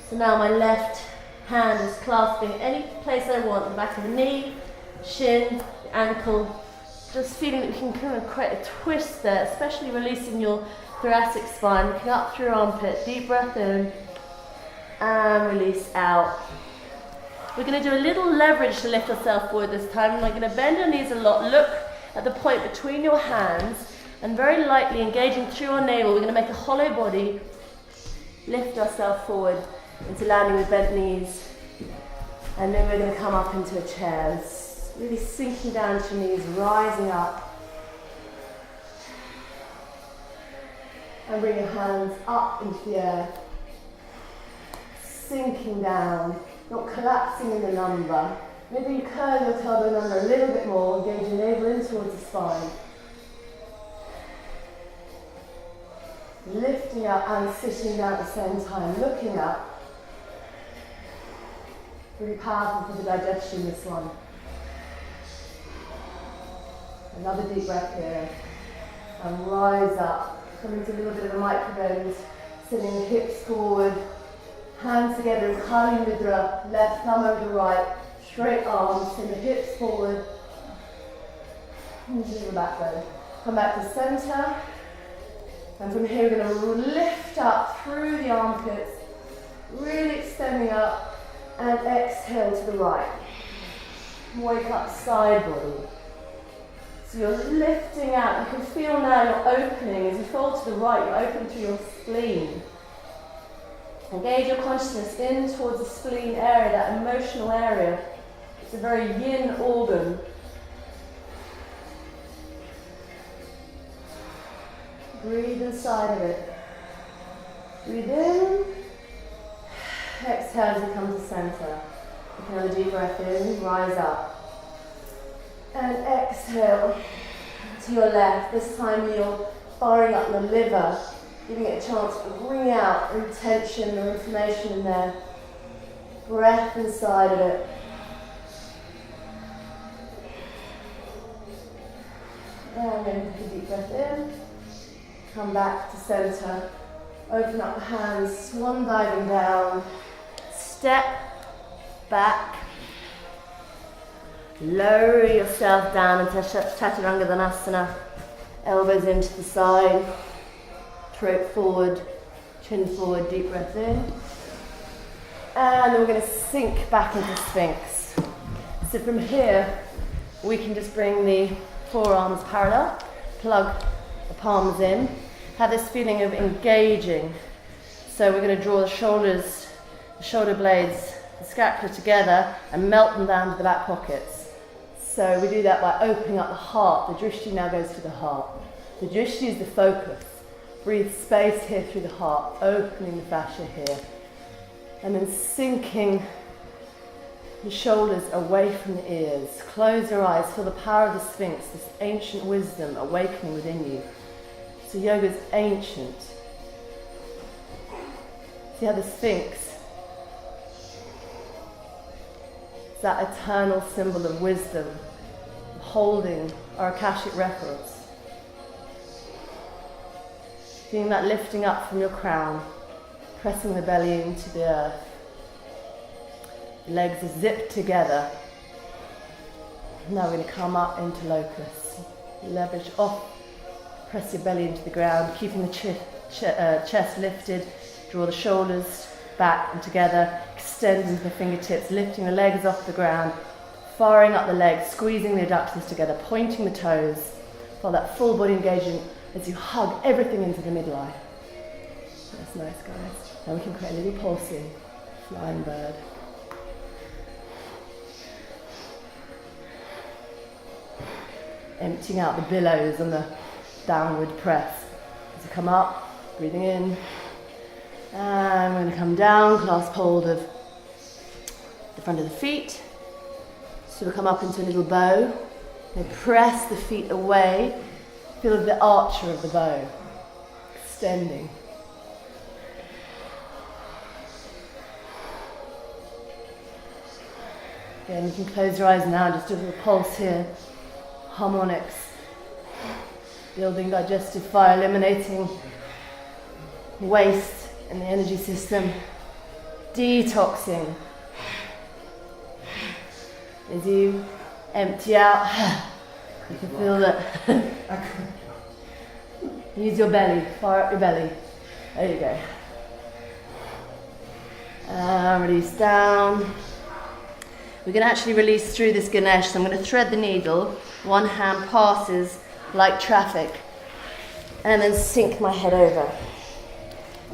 So now my left hand is clasping any place I want, the back of the knee, shin, the ankle. Just feeling that you can kind of create a twist there, especially releasing your thoracic spine, looking up through your armpit, deep breath in, and release out. We're going to do a little leverage to lift ourselves forward this time, and we're going to bend your knees a lot. Look at the point between your hands, and very lightly engaging through your navel, we're going to make a hollow body, lift ourselves forward into landing with bent knees, and then we're going to come up into a chair, really sinking down to your knees, rising up, and bring your hands up into the air, sinking down, not collapsing in the lumbar. Maybe you curl your tailbone under a little bit more, engage your navel in towards the spine. Lifting up and sitting down at the same time, looking up. Really powerful for the digestion, this one. Another deep breath here. And rise up. Come into a little bit of a micro-bend, sending the hips forward. Hands together in Kali Mudra, left thumb over the right. Straight arms, send the hips forward, into the back bend. Come back to center, and from here we're going to lift up through the armpits, really extending up, and exhale to the right. Wake up side body. So you're lifting out, you can feel now you're opening, as you fall to the right, you're opening through your spleen. Engage your consciousness in towards the spleen area, that emotional area. It's a very yin organ. Breathe inside of it. Breathe in. Exhale as you come to center. Take another deep breath in, rise up. And exhale to your left. This time you're firing up the liver, giving it a chance to bring out any tension or inflammation in there. Breath inside of it. And then take a deep breath in. Come back to center. Open up the hands, swan diving down. Step back. Lower yourself down into Chaturanga Dhanasana. Elbows into the side. Throat forward, chin forward, deep breath in. And then we're going to sink back into Sphinx. So from here, we can just bring the forearms parallel, plug the palms in, have this feeling of engaging. So we're going to draw the shoulders, the shoulder blades, the scapula together and melt them down to the back pockets. So we do that by opening up the heart. The drishti now goes to the heart. The drishti is the focus. Breathe space here through the heart, opening the fascia here. And then sinking the shoulders away from the ears. Close your eyes, feel the power of the Sphinx, this ancient wisdom awakening within you. So yoga is ancient. See how the Sphinx is that eternal symbol of wisdom, holding our Akashic records. Feeling that lifting up from your crown, pressing the belly into the earth. Legs are zipped together. Now we're going to come up into locust. Leverage off, press your belly into the ground, keeping the chest lifted. Draw the shoulders back and together, extend into the fingertips, lifting the legs off the ground, firing up the legs, squeezing the adductors together, pointing the toes. Feel that full body engagement as you hug everything into the midline. That's nice, guys. Now we can create a little pulsing flying bird. Emptying out the billows and the downward press. As you come up, breathing in. And we're going to come down, clasp hold of the front of the feet. So we'll come up into a little bow. And press the feet away. Feel the archer of the bow. Extending. Again, you can close your eyes now, just do a little pulse here. Harmonics. Building digestive fire, eliminating waste in the energy system. Detoxing. As you empty out, you can feel that. Use your belly, fire up your belly. There you go. Release down. We're going to actually release through this Ganesh, so I'm going to thread the needle. One hand passes like traffic, and then sink my head over.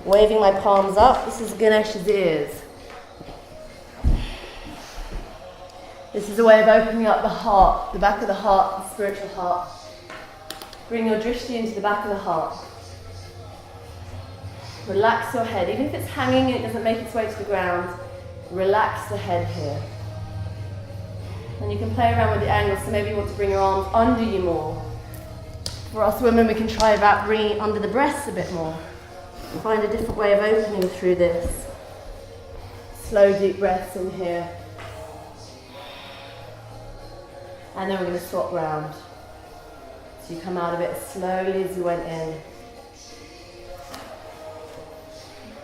Waving my palms up, this is Ganesh's ears. This is a way of opening up the heart, the back of the heart, the spiritual heart. Bring your drishti into the back of the heart. Relax your head, even if it's hanging and it doesn't make its way to the ground, relax the head here. And you can play around with the angles, so maybe you want to bring your arms under you more. For us women, we can try about bringing it under the breasts a bit more. Find a different way of opening through this. Slow, deep breaths in here. And then we're going to swap round. So you come out of it slowly as you went in.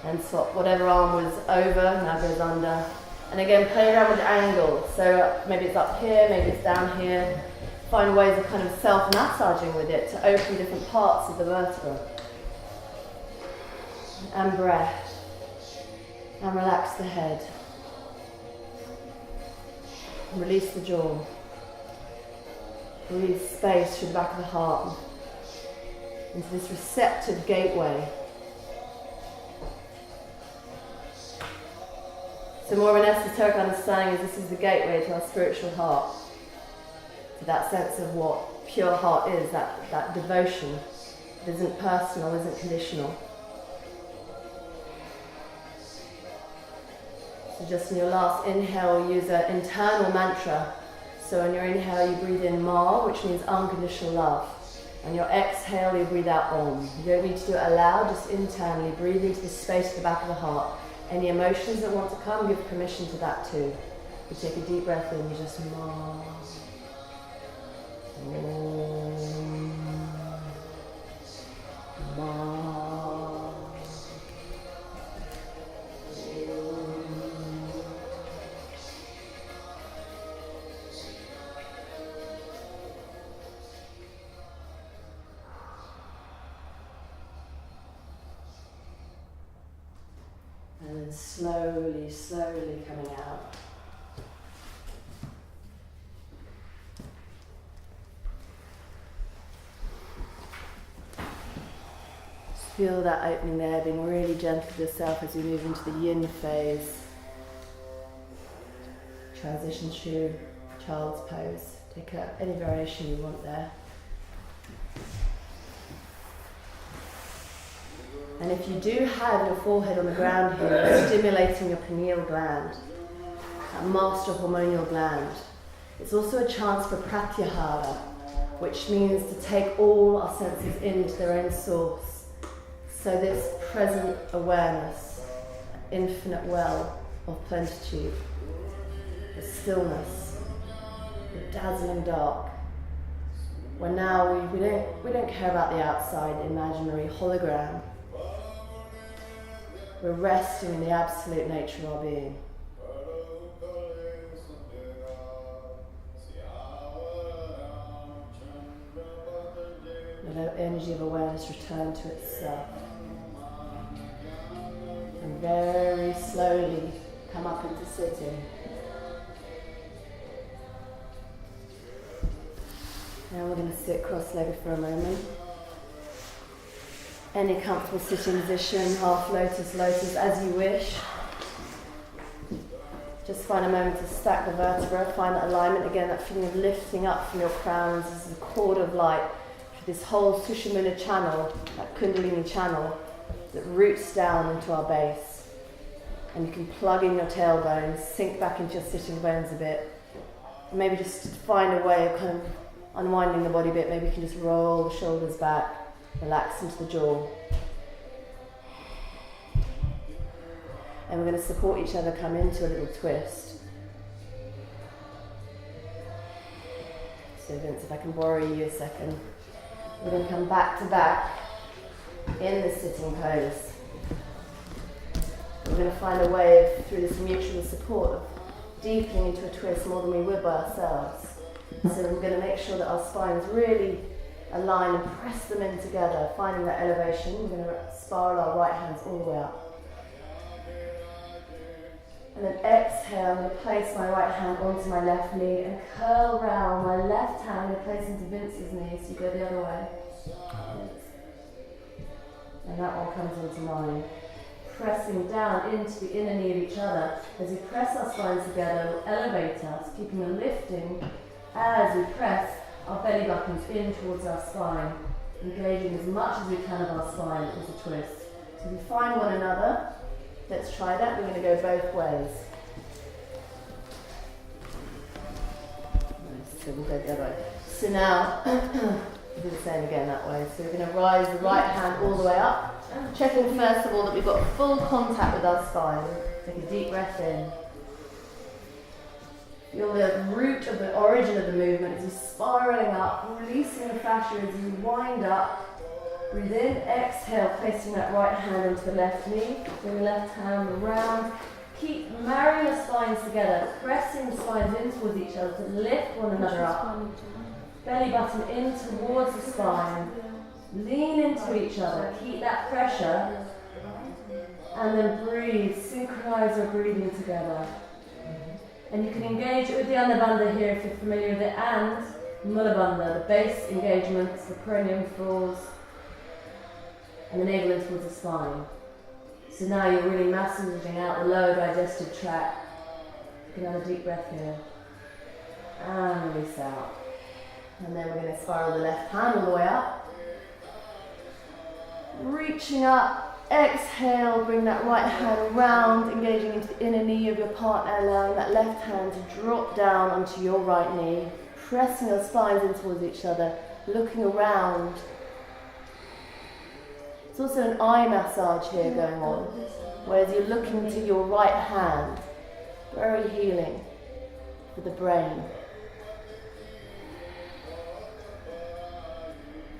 And swap whatever arm was over, now goes under. And again, play around with the angle. So maybe it's up here, maybe it's down here. Find ways of kind of self-massaging with it to open different parts of the vertebra. And breath. And relax the head. Release the jaw. Release space through the back of the heart into this receptive gateway. So more of an esoteric understanding is this is the gateway to our spiritual heart. To that sense of what pure heart is, that devotion. It isn't personal, isn't conditional. So just in your last inhale, use an internal mantra. So on your inhale, you breathe in Ma, which means unconditional love. On your exhale, you breathe out Om. You don't need to do it aloud, just internally. Breathe into the space at the back of the heart. Any emotions that want to come, give permission to that too. You take a deep breath in, you just Ma. Om. Ma. And then slowly, slowly coming out. Just feel that opening there, being really gentle with yourself as you move into the yin phase. Transition to child's pose. Take any variation you want there. And if you do have your forehead on the ground here, you're stimulating your pineal gland, that master hormonal gland. It's also a chance for pratyahara, which means to take all our senses into their own source. So this present awareness, infinite well of plenitude, the stillness, the dazzling dark, where now we don't care about the outside imaginary hologram. We're resting in the absolute nature of our being. Let the energy of awareness return to itself. And very slowly come up into sitting. Now we're going to sit cross-legged for a moment. Any comfortable sitting position, half lotus, lotus, as you wish. Just find a moment to stack the vertebra, find that alignment again, that feeling of lifting up from your crowns. This is a cord of light, this whole Sushumna channel, that Kundalini channel, that roots down into our base. And you can plug in your tailbones, sink back into your sitting bones a bit. And maybe just find a way of kind of unwinding the body a bit. Maybe you can just roll the shoulders back. Relax into the jaw. And we're going to support each other, come into a little twist. So Vince, if I can borrow you a second. We're going to come back to back in the sitting pose. We're going to find a way of, through this mutual support, of deepening into a twist more than we would by ourselves. So we're going to make sure that our spines really align and press them in together, finding that elevation. We're going to spiral our right hands all the way up. And then exhale, I'm going to place my right hand onto my left knee and curl round my left hand and place into Vince's knee, so you go the other way. And that one comes into mine. Pressing down into the inner knee of each other. As we press our spines together, we'll elevate us, keeping them lifting as we press our belly buttons in towards our spine, engaging as much as we can of our spine as a twist. So we find one another. Let's try that. We're going to go both ways. Nice. So we'll go the other way. So now, we'll do the same again that way. So we're going to rise the right hand all the way up, checking first of all that we've got full contact with our spine. Take a deep breath in. Feel the root of the origin of the movement as you're spiraling up, releasing the fascia as you wind up. Breathe in, exhale, placing that right hand onto the left knee. Bring the left hand around. Keep marrying the spines together, pressing the spines in towards each other to lift one another up. Belly button in towards the spine. Lean into each other. Keep that pressure. And then breathe. Synchronize your breathing together. And you can engage it with the Anabandha here if you're familiar with it, and Mulabandha, the base engagements, the perineum floors, and the navel in towards the spine. So now you're really massaging out the lower digestive tract. Take another deep breath here. And release out. And then we're going to spiral the left hand all the way up. Reaching up. Exhale, bring that right hand around, engaging into the inner knee of your partner, allowing that left hand to drop down onto your right knee, pressing your spines in towards each other, looking around. There's also an eye massage here going on, whereas you're looking to your right hand, very healing for the brain.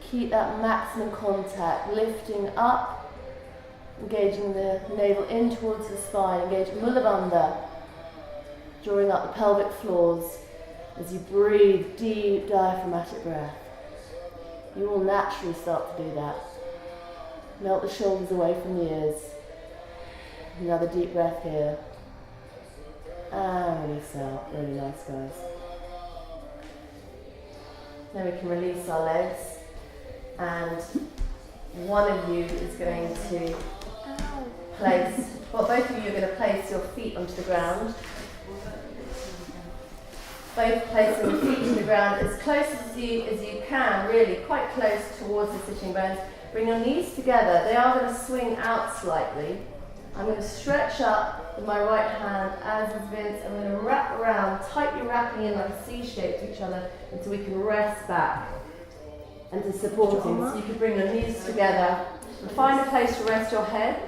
Keep that maximum contact, lifting up, engaging the navel in towards the spine, engage Mulabandha, drawing up the pelvic floors as you breathe deep diaphragmatic breath. You will naturally start to do that. Melt the shoulders away from the ears. Another deep breath here. And release out. Really nice, guys. Then we can release our legs, and one of you is going to place, well, both of you are going to place your feet onto the ground. Both placing the feet to the ground as close as you can, really, quite close towards the sitting bones. Bring your knees together. They are going to swing out slightly. I'm going to stretch up with my right hand, as is Vince. I'm going to wrap around, tightly wrapping in like a C shape to each other until we can rest back and to supporting. So you can bring your knees together and find a place to rest your head.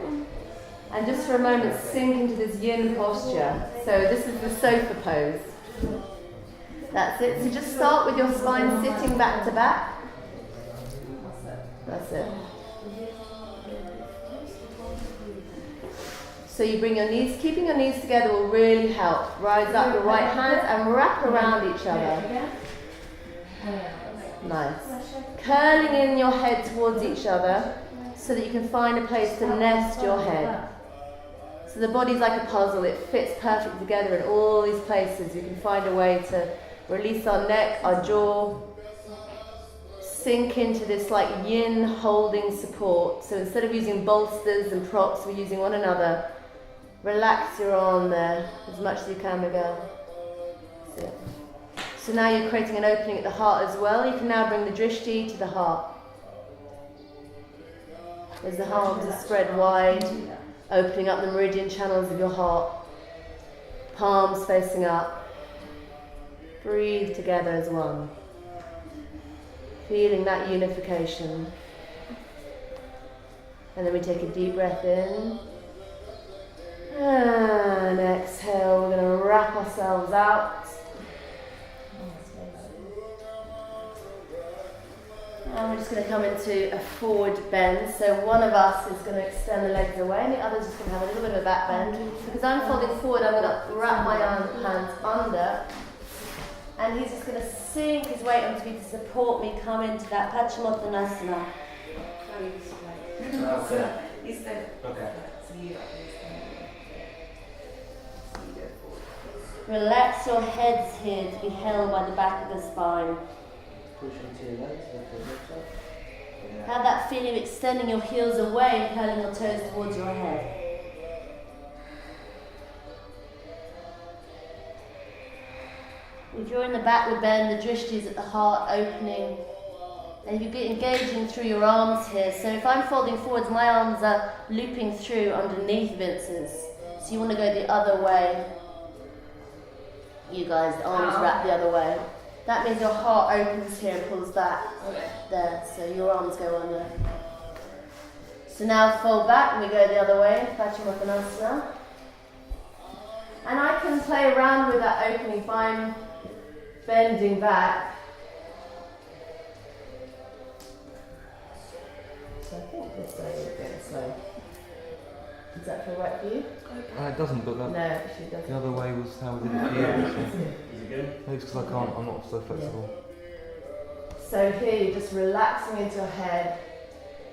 And just for a moment, sink into this yin posture. So this is the sofa pose. That's it. So just start with your spine sitting back to back. That's it. So you bring your knees, keeping your knees together will really help. Rise up your right hand and wrap around each other. Nice. Curling in your head towards each other so that you can find a place to nest your head. So the body's like a puzzle, it fits perfectly together in all these places. You can find a way to release our neck, our jaw, sink into this like yin holding support. So instead of using bolsters and props, we're using one another. Relax your arm there as much as you can, Miguel. That's it. So now you're creating an opening at the heart as well. You can now bring the drishti to the heart. As the arms are spread wide, opening up the meridian channels of your heart. Palms facing up. Breathe together as one. Feeling that unification. And then we take a deep breath in. And exhale, we're going to wrap ourselves out. And we're just going to come into a forward bend. So one of us is going to extend the legs away and the other's just going to have a little bit of a back bend. Because I'm folding forward, I'm going to wrap my hands under. And he's just going to sink his weight onto me to support me come into that Paschimottanasana. Okay. You said, Okay. relax your heads here to be held by the back of the spine. Push into your legs, lift your hips up. Yeah. Have that feeling of extending your heels away and curling your toes towards your head. If you're in the backward bend, the drishti is at the heart opening. And you get engaging through your arms here. So if I'm folding forwards, my arms are looping through underneath Vince's. So you want to go the other way. You guys, the arms wrap the other way. That means your heart opens here and pulls back. There, so your arms go under. So now fold back and we go the other way, Paschimottanasana. And I can play around with that opening if I'm bending back. So I think this way is going slow. Does that feel right for you? It doesn't, but that, No, she doesn't. the other way was how we did it for you. Actually. Is it good? Maybe it's because I'm not so flexible. So here you're just relaxing into your head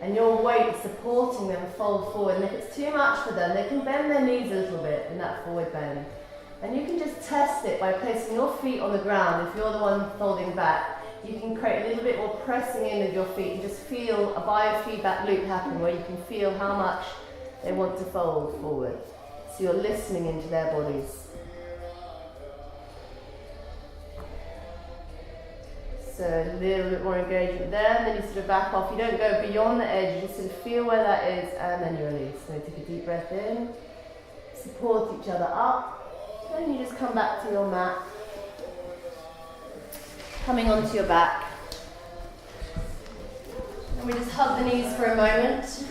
and your weight supporting them fold forward. And if it's too much for them, they can bend their knees a little bit in that forward bend. And you can just test it by placing your feet on the ground. If you're the one folding back, you can create a little bit more pressing in of your feet and just feel a biofeedback loop happen where you can feel how much they want to fold forward. So you're listening into their bodies. So a little bit more engagement there, and then you sort of back off. You don't go beyond the edge, you just sort of feel where that is, and then you release. So take a deep breath in, support each other up, and you just come back to your mat, coming onto your back. And we just hug the knees for a moment.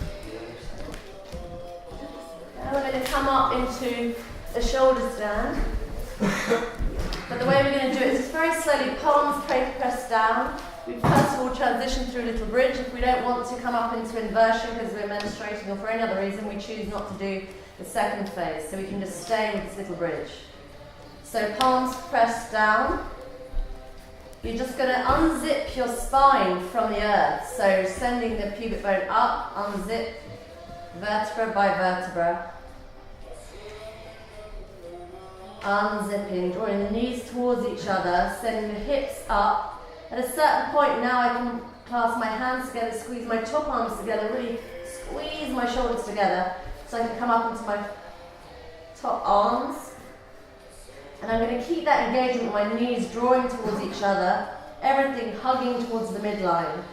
And we're going to come up into a shoulder stand. But the way we're going to do it is just very slowly, palms press down. We first of all transition through a little bridge. If we don't want to come up into inversion because we're menstruating or for any other reason, we choose not to do the second phase. So we can just stay with this little bridge. So palms pressed down. You're just going to unzip your spine from the earth. So sending the pubic bone up, unzip vertebra by vertebra. Unzipping, drawing the knees towards each other, sending the hips up. At a certain point now I can clasp my hands together, squeeze my top arms together, really squeeze my shoulders together so I can come up into my top arms. And I'm going to keep that engagement with my knees drawing towards each other, everything hugging towards the midline.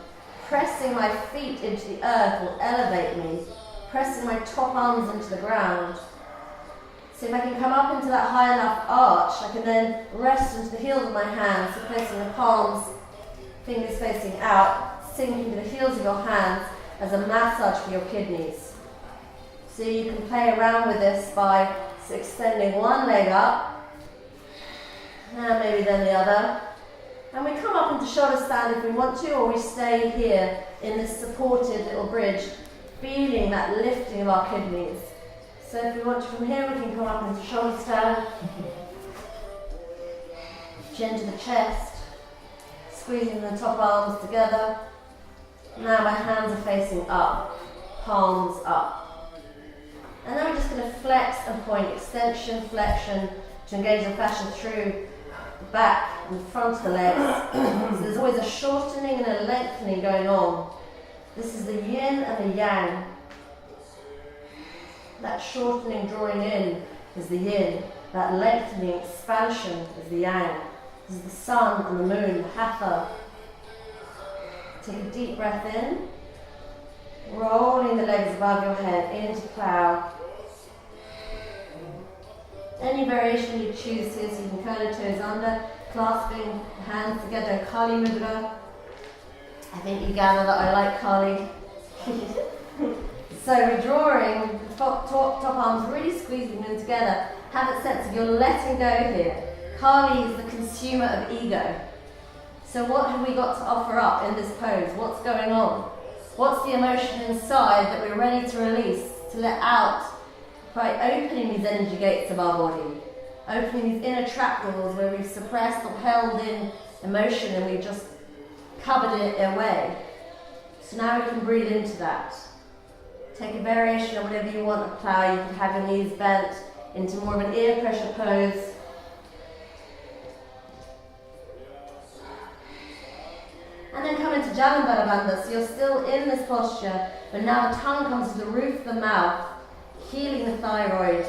Pressing my feet into the earth will elevate me. Pressing my top arms into the ground. So if I can come up into that high enough arch, I can then rest into the heels of my hands, so placing the palms, fingers facing out, sinking to the heels of your hands as a massage for your kidneys. So you can play around with this by extending one leg up, and maybe then the other. And we come up into shoulder stand if we want to, or we stay here in this supported little bridge, feeling that lifting of our kidneys. So if we want to from here, we can come up into shoulder stand, chin to the chest, squeezing the top arms together. Now my hands are facing up, palms up. And then we're just going to flex and point, extension, flexion, to engage the fascia through the back and front of the legs. So there's always a shortening and a lengthening going on. This is the yin and the yang. That shortening, drawing in, is the yin. That lengthening, expansion, is the yang. This is the sun and the moon, the hatha. Take a deep breath in. Rolling the legs above your head into plow. Any variation you choose here, so you can curl your toes under, clasping the hands together in Kali Mudra. I think you gather that I like Kali. So we're drawing the top arms, really squeezing them together. Have that sense of you're letting go here. Kali is the consumer of ego. So what have we got to offer up in this pose? What's going on? What's the emotion inside that we're ready to release, to let out by opening these energy gates of our body, opening these inner trapdoors where we've suppressed or held in emotion and we've just covered it away. So now we can breathe into that. Take a variation of whatever you want to plow. You can have your knees bent into more of an ear pressure pose. And then come into Jalandhara Bandha. So you're still in this posture, but now the tongue comes to the roof of the mouth, healing the thyroid,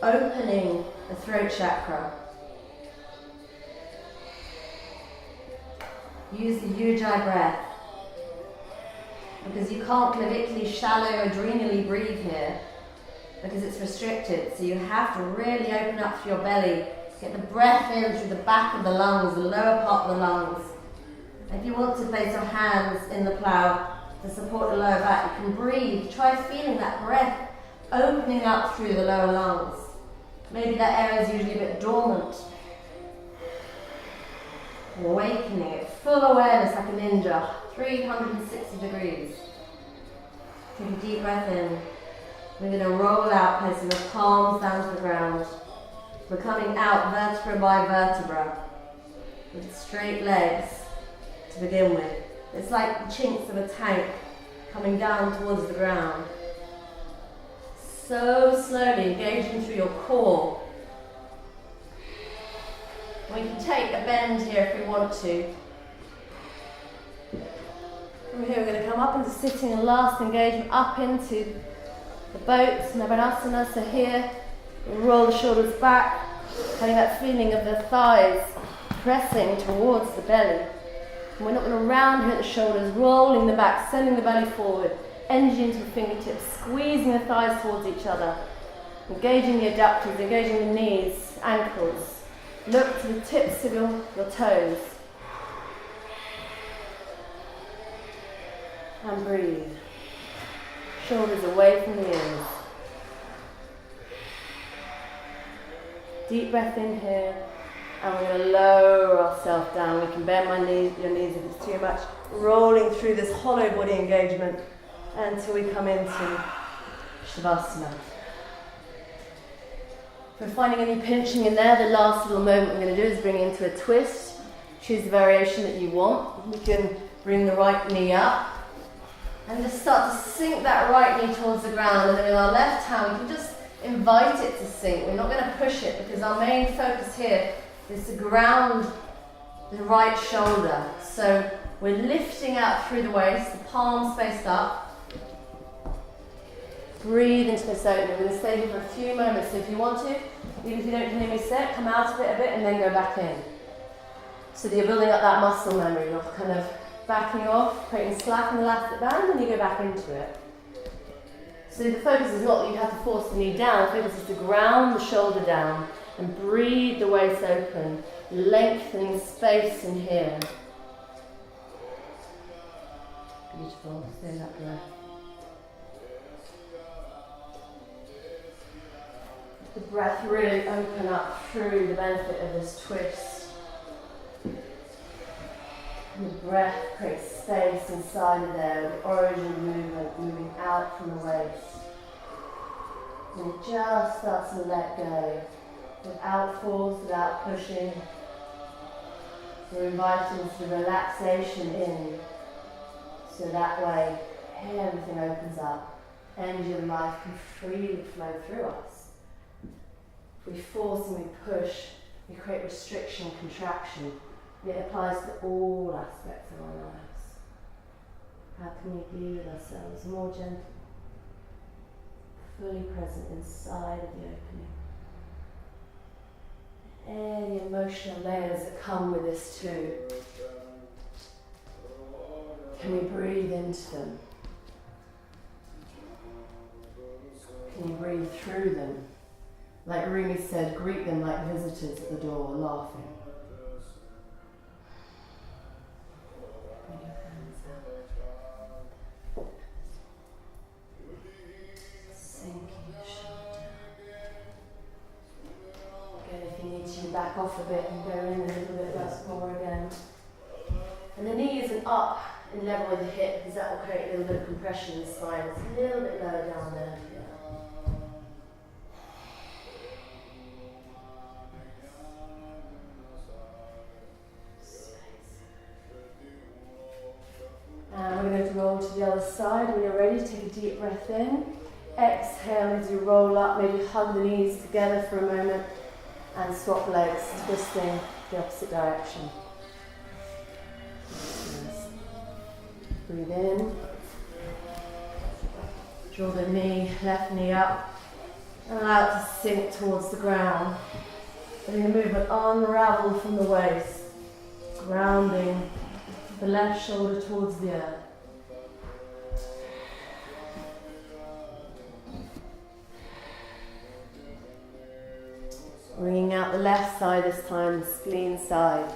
opening the throat chakra. Use the Ujjayi breath, because you can't clavically, shallow, adrenally breathe here, because it's restricted. So you have to really open up through your belly, get the breath in through the back of the lungs, the lower part of the lungs. If you want to place your hands in the plow to support the lower back, you can breathe. Try feeling that breath opening up through the lower lungs. Maybe that area is usually a bit dormant. Awakening it, full awareness like a ninja, 360 degrees. Take a deep breath in. We're going to roll out, placing the palms down to the ground. We're coming out vertebra by vertebra with straight legs to begin with. It's like the chinks of a tank coming down towards the ground. So slowly engaging through your core. We can take a bend here if we want to. From here we're going to come up into sitting and last engagement, up into the boats, Navanasana. So here we roll the shoulders back, having that feeling of the thighs pressing towards the belly. And we're not going to round here at the shoulders, rolling the back, sending the belly forward, energy into the fingertips, squeezing the thighs towards each other, engaging the adductors, engaging the knees, ankles. Look to the tips of your toes. And breathe. Shoulders away from the ears. Deep breath in here. And we're going to lower ourselves down. We can bend your knees if it's too much. Rolling through this hollow body engagement until we come into Shavasana. If we're finding any pinching in there, the last little moment we're going to do is bring it into a twist. Choose the variation that you want. We can bring the right knee up and just start to sink that right knee towards the ground, and then with our left hand we can just invite it to sink. We're not going to push it because our main focus here is to ground the right shoulder. So we're lifting out through the waist, the palms faced up. Breathe into this opening. We're going to stay here for a few moments. So if you want to, even if you don't hear me say it, come out of it a bit and then go back in. So that you're building up that muscle memory. You're kind of backing off, creating slack in the elastic band, and you go back into it. So the focus is not that you have to force the knee down, the focus is to ground the shoulder down and breathe the waist open, lengthening space in here. Beautiful, stay that breath. The breath really open up through the benefit of this twist. And the breath creates space inside of there, the origin movement moving out from the waist. And it just starts to let go, without force, without pushing. We're inviting the relaxation in, so that way everything opens up. Energy of life can freely flow through us. If we force and we push, we create restriction, contraction. It applies to all aspects of our lives. How can we be with ourselves more gentle, fully present inside of the opening? Any emotional layers that come with this too, can we breathe into them? Can you breathe through them? Like Rumi said, greet them like visitors at the door, laughing. Bring your hands out. Sinking the shoulder. Again, if you need to, back off a bit and go in a little bit less more again. And the knee isn't up in level with the hip, because that will create a little bit of compression in the spine. It's a little bit lower down there. And we're going to roll to the other side. When you're ready, take a deep breath in. Exhale as you roll up, maybe hug the knees together for a moment and swap legs, twisting the opposite direction. Breathe in. Draw the left knee up and allow it to sink towards the ground. Letting the movement unravel from the waist, grounding the left shoulder towards the earth. Bringing out the left side this time, the spleen side.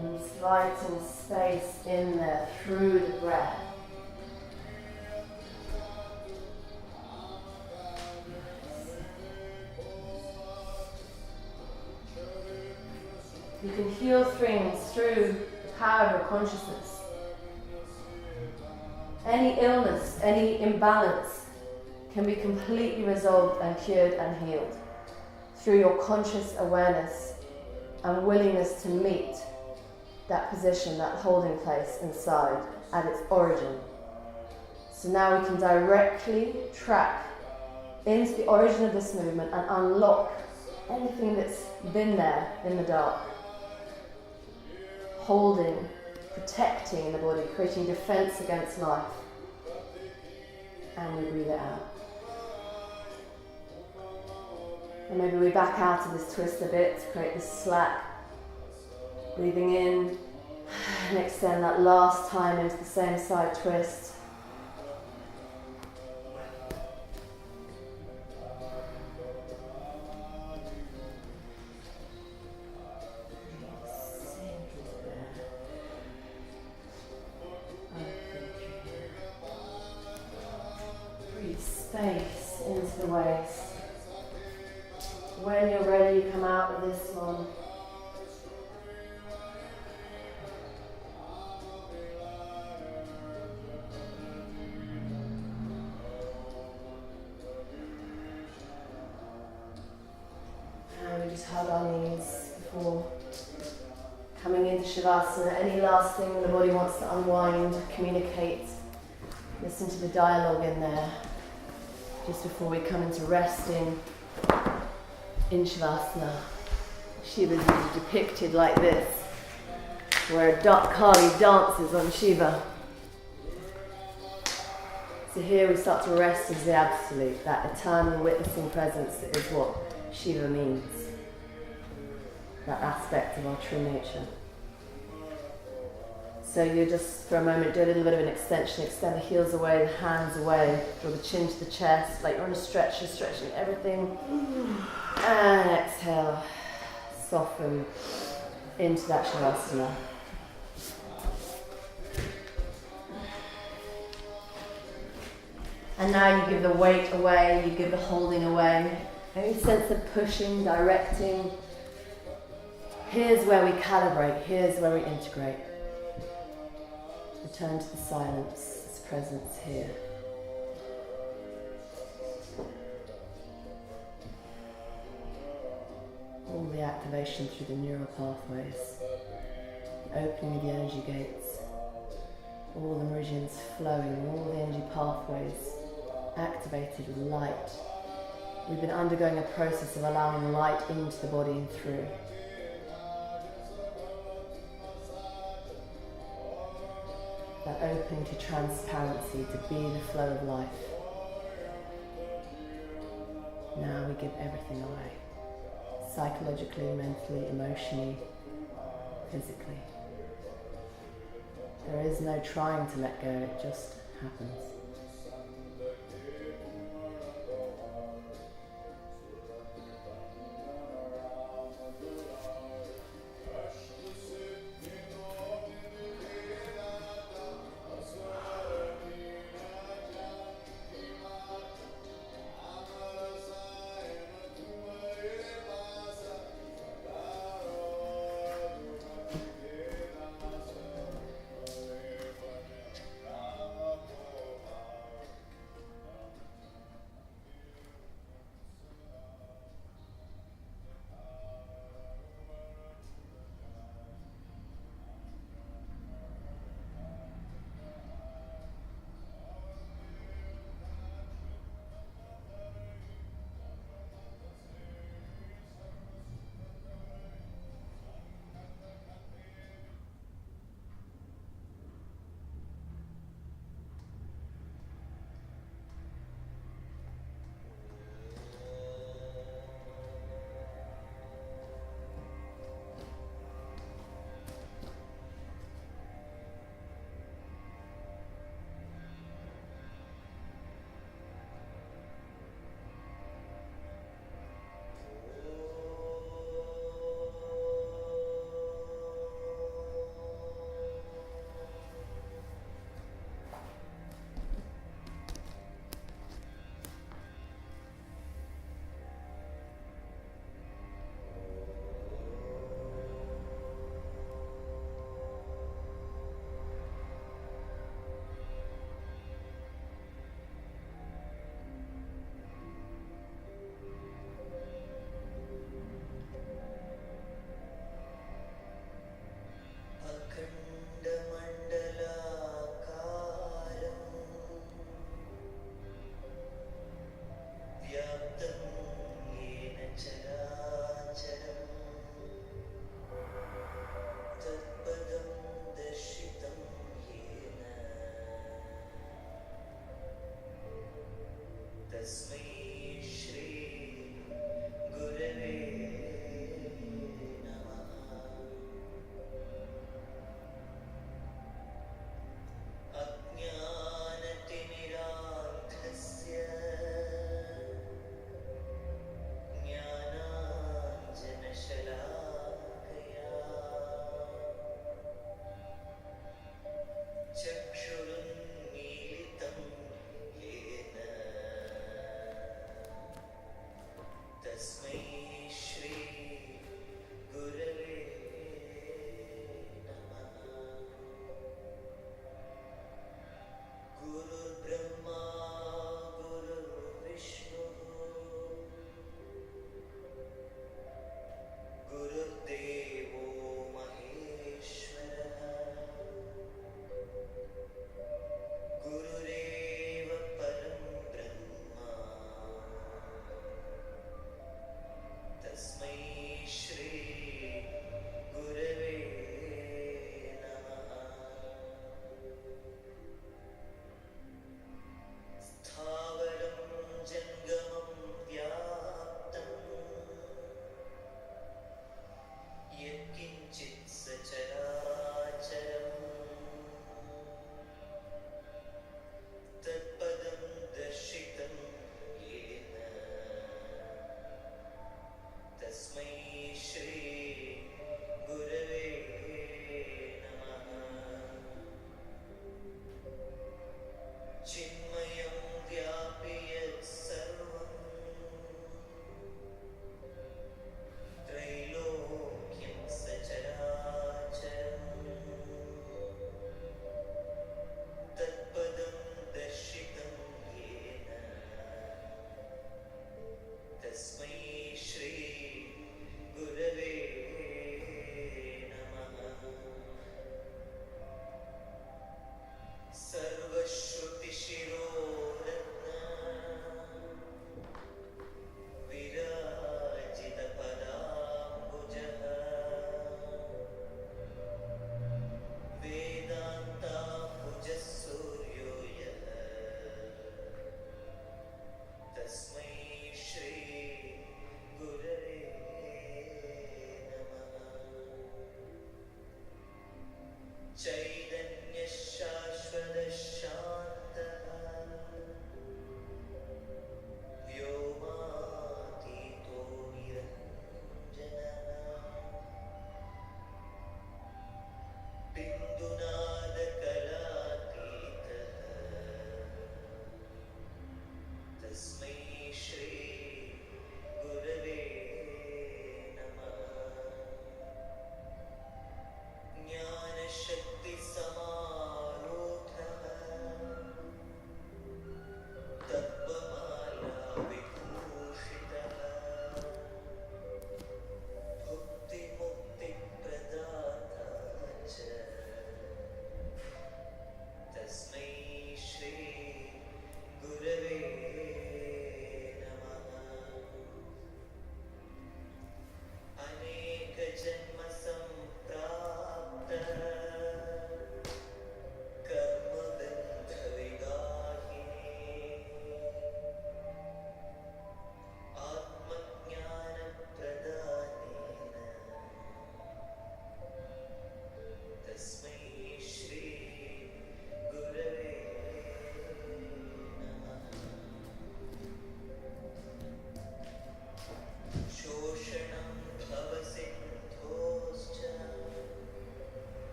Inviting space in there through the breath. You can heal things through the power of your consciousness. Any illness, any imbalance can be completely resolved and cured and healed through your conscious awareness and willingness to meet that position, that holding place inside at its origin. So now we can directly track into the origin of this movement and unlock anything that's been there in the dark. Holding, protecting the body, creating defense against life. And we breathe it out. And maybe we back out of this twist a bit to create this slack. Breathing in and extend that last time into the same side twist. Breathe space into the waist. When you're ready, you come out of this one. And we just hug our knees before coming into Shavasana. Any last thing the body wants to unwind, communicate, listen to the dialogue in there just before we come into resting in Shavasana. Shiva is depicted like this, where Kali dances on Shiva. So here we start to rest as the absolute, that eternal witnessing presence that is what Shiva means. that aspect of our true nature. So you just, for a moment, do a little bit of an extension. Extend the heels away, the hands away. Draw the chin to the chest, like you're on a stretch. You're stretching everything. And exhale. Soften into that Shavasana. And now you give the weight away, you give the holding away. Any sense of pushing, directing. Here's where we calibrate, here's where we integrate. Return to the silence, this presence here. All the activation through the neural pathways, the opening of the energy gates, all the meridians flowing, all the energy pathways activated with light. We've been undergoing a process of allowing light into the body and through. That opening to transparency, to be the flow of life. Now we give everything away. Psychologically, mentally, emotionally, physically. There is no trying to let go, it just happens.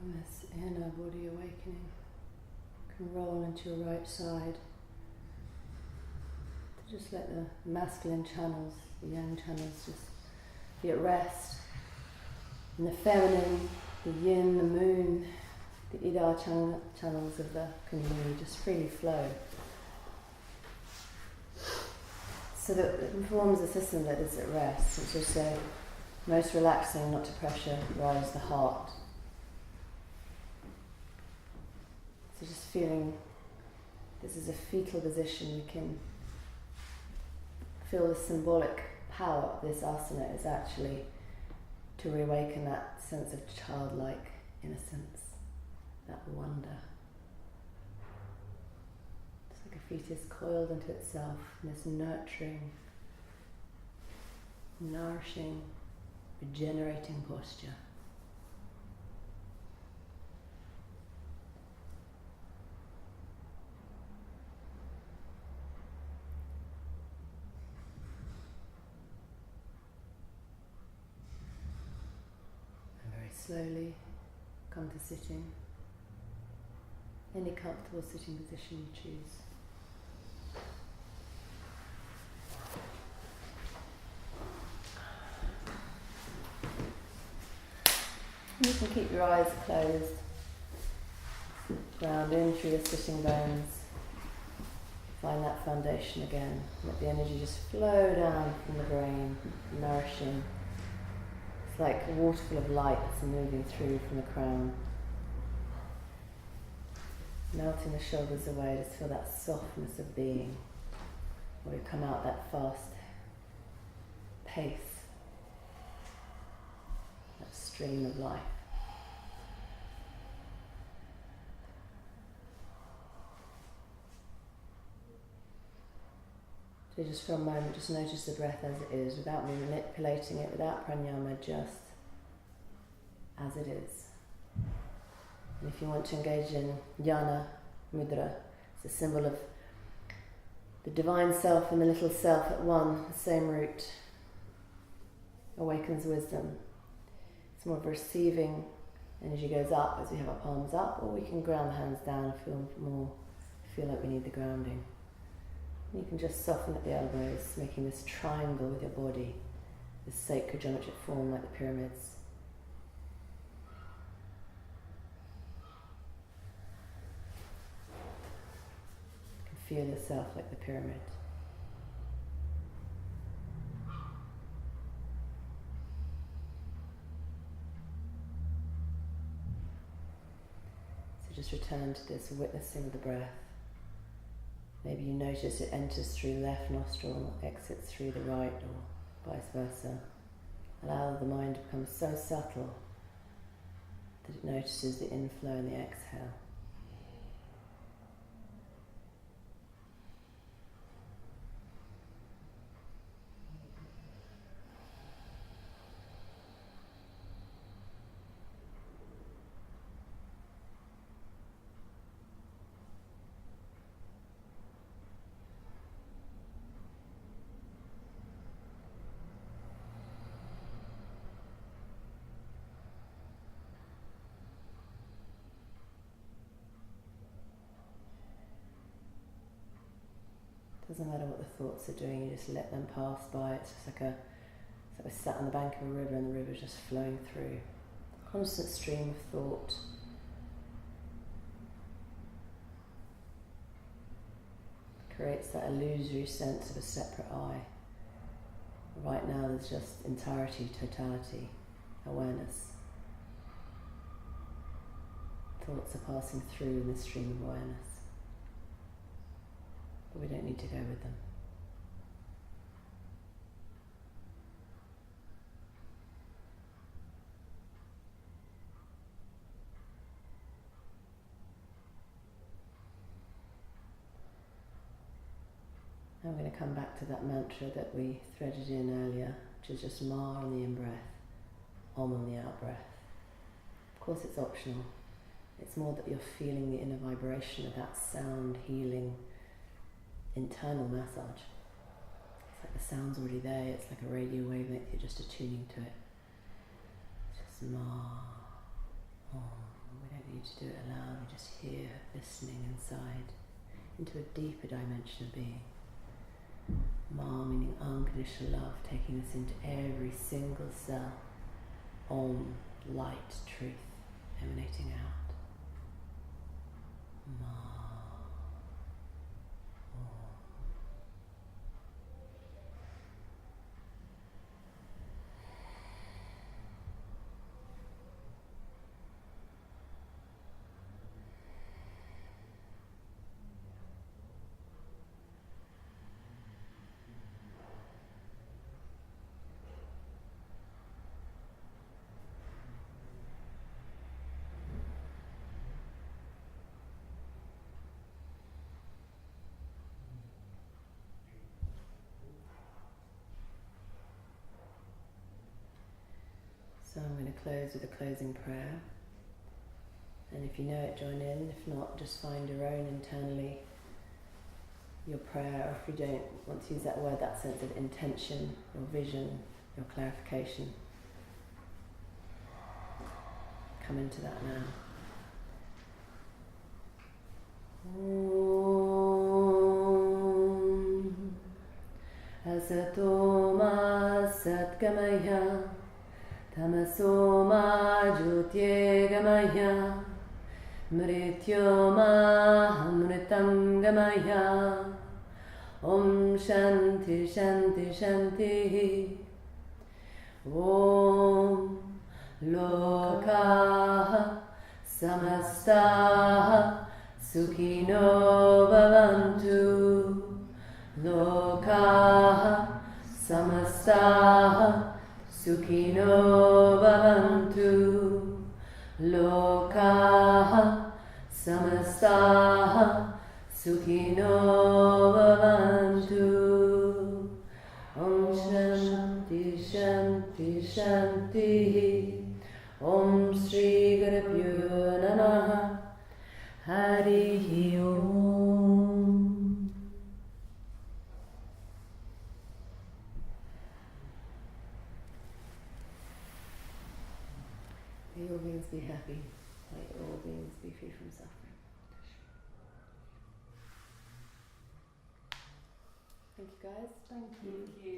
And this inner body awakening can roll into your right side. To just let the masculine channels, the yang channels, just be at rest. And the feminine, the yin, the moon, the Ida channels of the Kundalini just freely flow. So that it forms a system that is at rest. It's also most relaxing, not to pressurize the heart. So just feeling this is a fetal position, we can feel the symbolic power of this asana is actually to reawaken that sense of childlike innocence, that wonder. It's like a fetus coiled into itself in this nurturing, nourishing, regenerating posture. And very slowly come to sitting. Any comfortable sitting position you choose. You can keep your eyes closed. Ground in through your sitting bones. Find that foundation again. Let the energy just flow down from the brain, nourishing. It's like a waterfall of light that's moving through from the crown. Melting the shoulders away, just feel that softness of being. Where we come out that fast pace. That stream of life. So just for a moment, just notice the breath as it is, without manipulating it, without pranayama, just as it is. And if you want to engage in jnana mudra, it's a symbol of the divine self and the little self at one, the same root, awakens wisdom. It's more of receiving, energy goes up as we have our palms up, or we can ground the hands down and feel like we need the grounding. And you can just soften at the elbows, making this triangle with your body, this sacred geometric form like the pyramids. You can feel yourself like the pyramid. So just return to this witnessing of the breath. Maybe you notice it enters through the left nostril, exits through the right, or vice versa. Allow the mind to become so subtle that it notices the inflow and the exhale. Doesn't matter what the thoughts are doing, you just let them pass by. It's just like we're sat on the bank of a river and the river's just flowing through. Constant stream of thought. Creates that illusory sense of a separate I. Right now there's just entirety, totality, awareness. Thoughts are passing through in this stream of awareness. But we don't need to go with them. Now we're going to come back to that mantra that we threaded in earlier, which is just Ma on the in-breath, Om on the out-breath. Of course it's optional. It's more that you're feeling the inner vibration of that sound, healing, internal massage. It's like the sound's already there, it's like a radio wavelength, you're just attuning to it. It's just Ma, Om, to do it aloud, we just hear listening inside into a deeper dimension of being. Ma meaning unconditional love, taking us into every single cell. Om, light, truth, emanating out. Ma. Om. So I'm going to close with a closing prayer, and if you know it, join in. If not, just find your own internally, your prayer, or if you don't want to use that word, that sense of intention, your vision, your clarification. Come into that now. Om Asato Ma Satgamaya Tamaso Ma Jyotirgamaya Mrityo Ma Amritam Gamaya Om Shanti Shanti Shanti Om Lokaha Samastaha Sukhino Bhavantu Lokaha Samastaha Sukhino Bhavantu Lokaha Samastaha Sukhino Bhavantu Om Shanti Shanti Shanti Om Shri Gurubhyo Namaha Harihi Om. May all beings be happy. May all beings be free from suffering. Thank you guys. Thank you.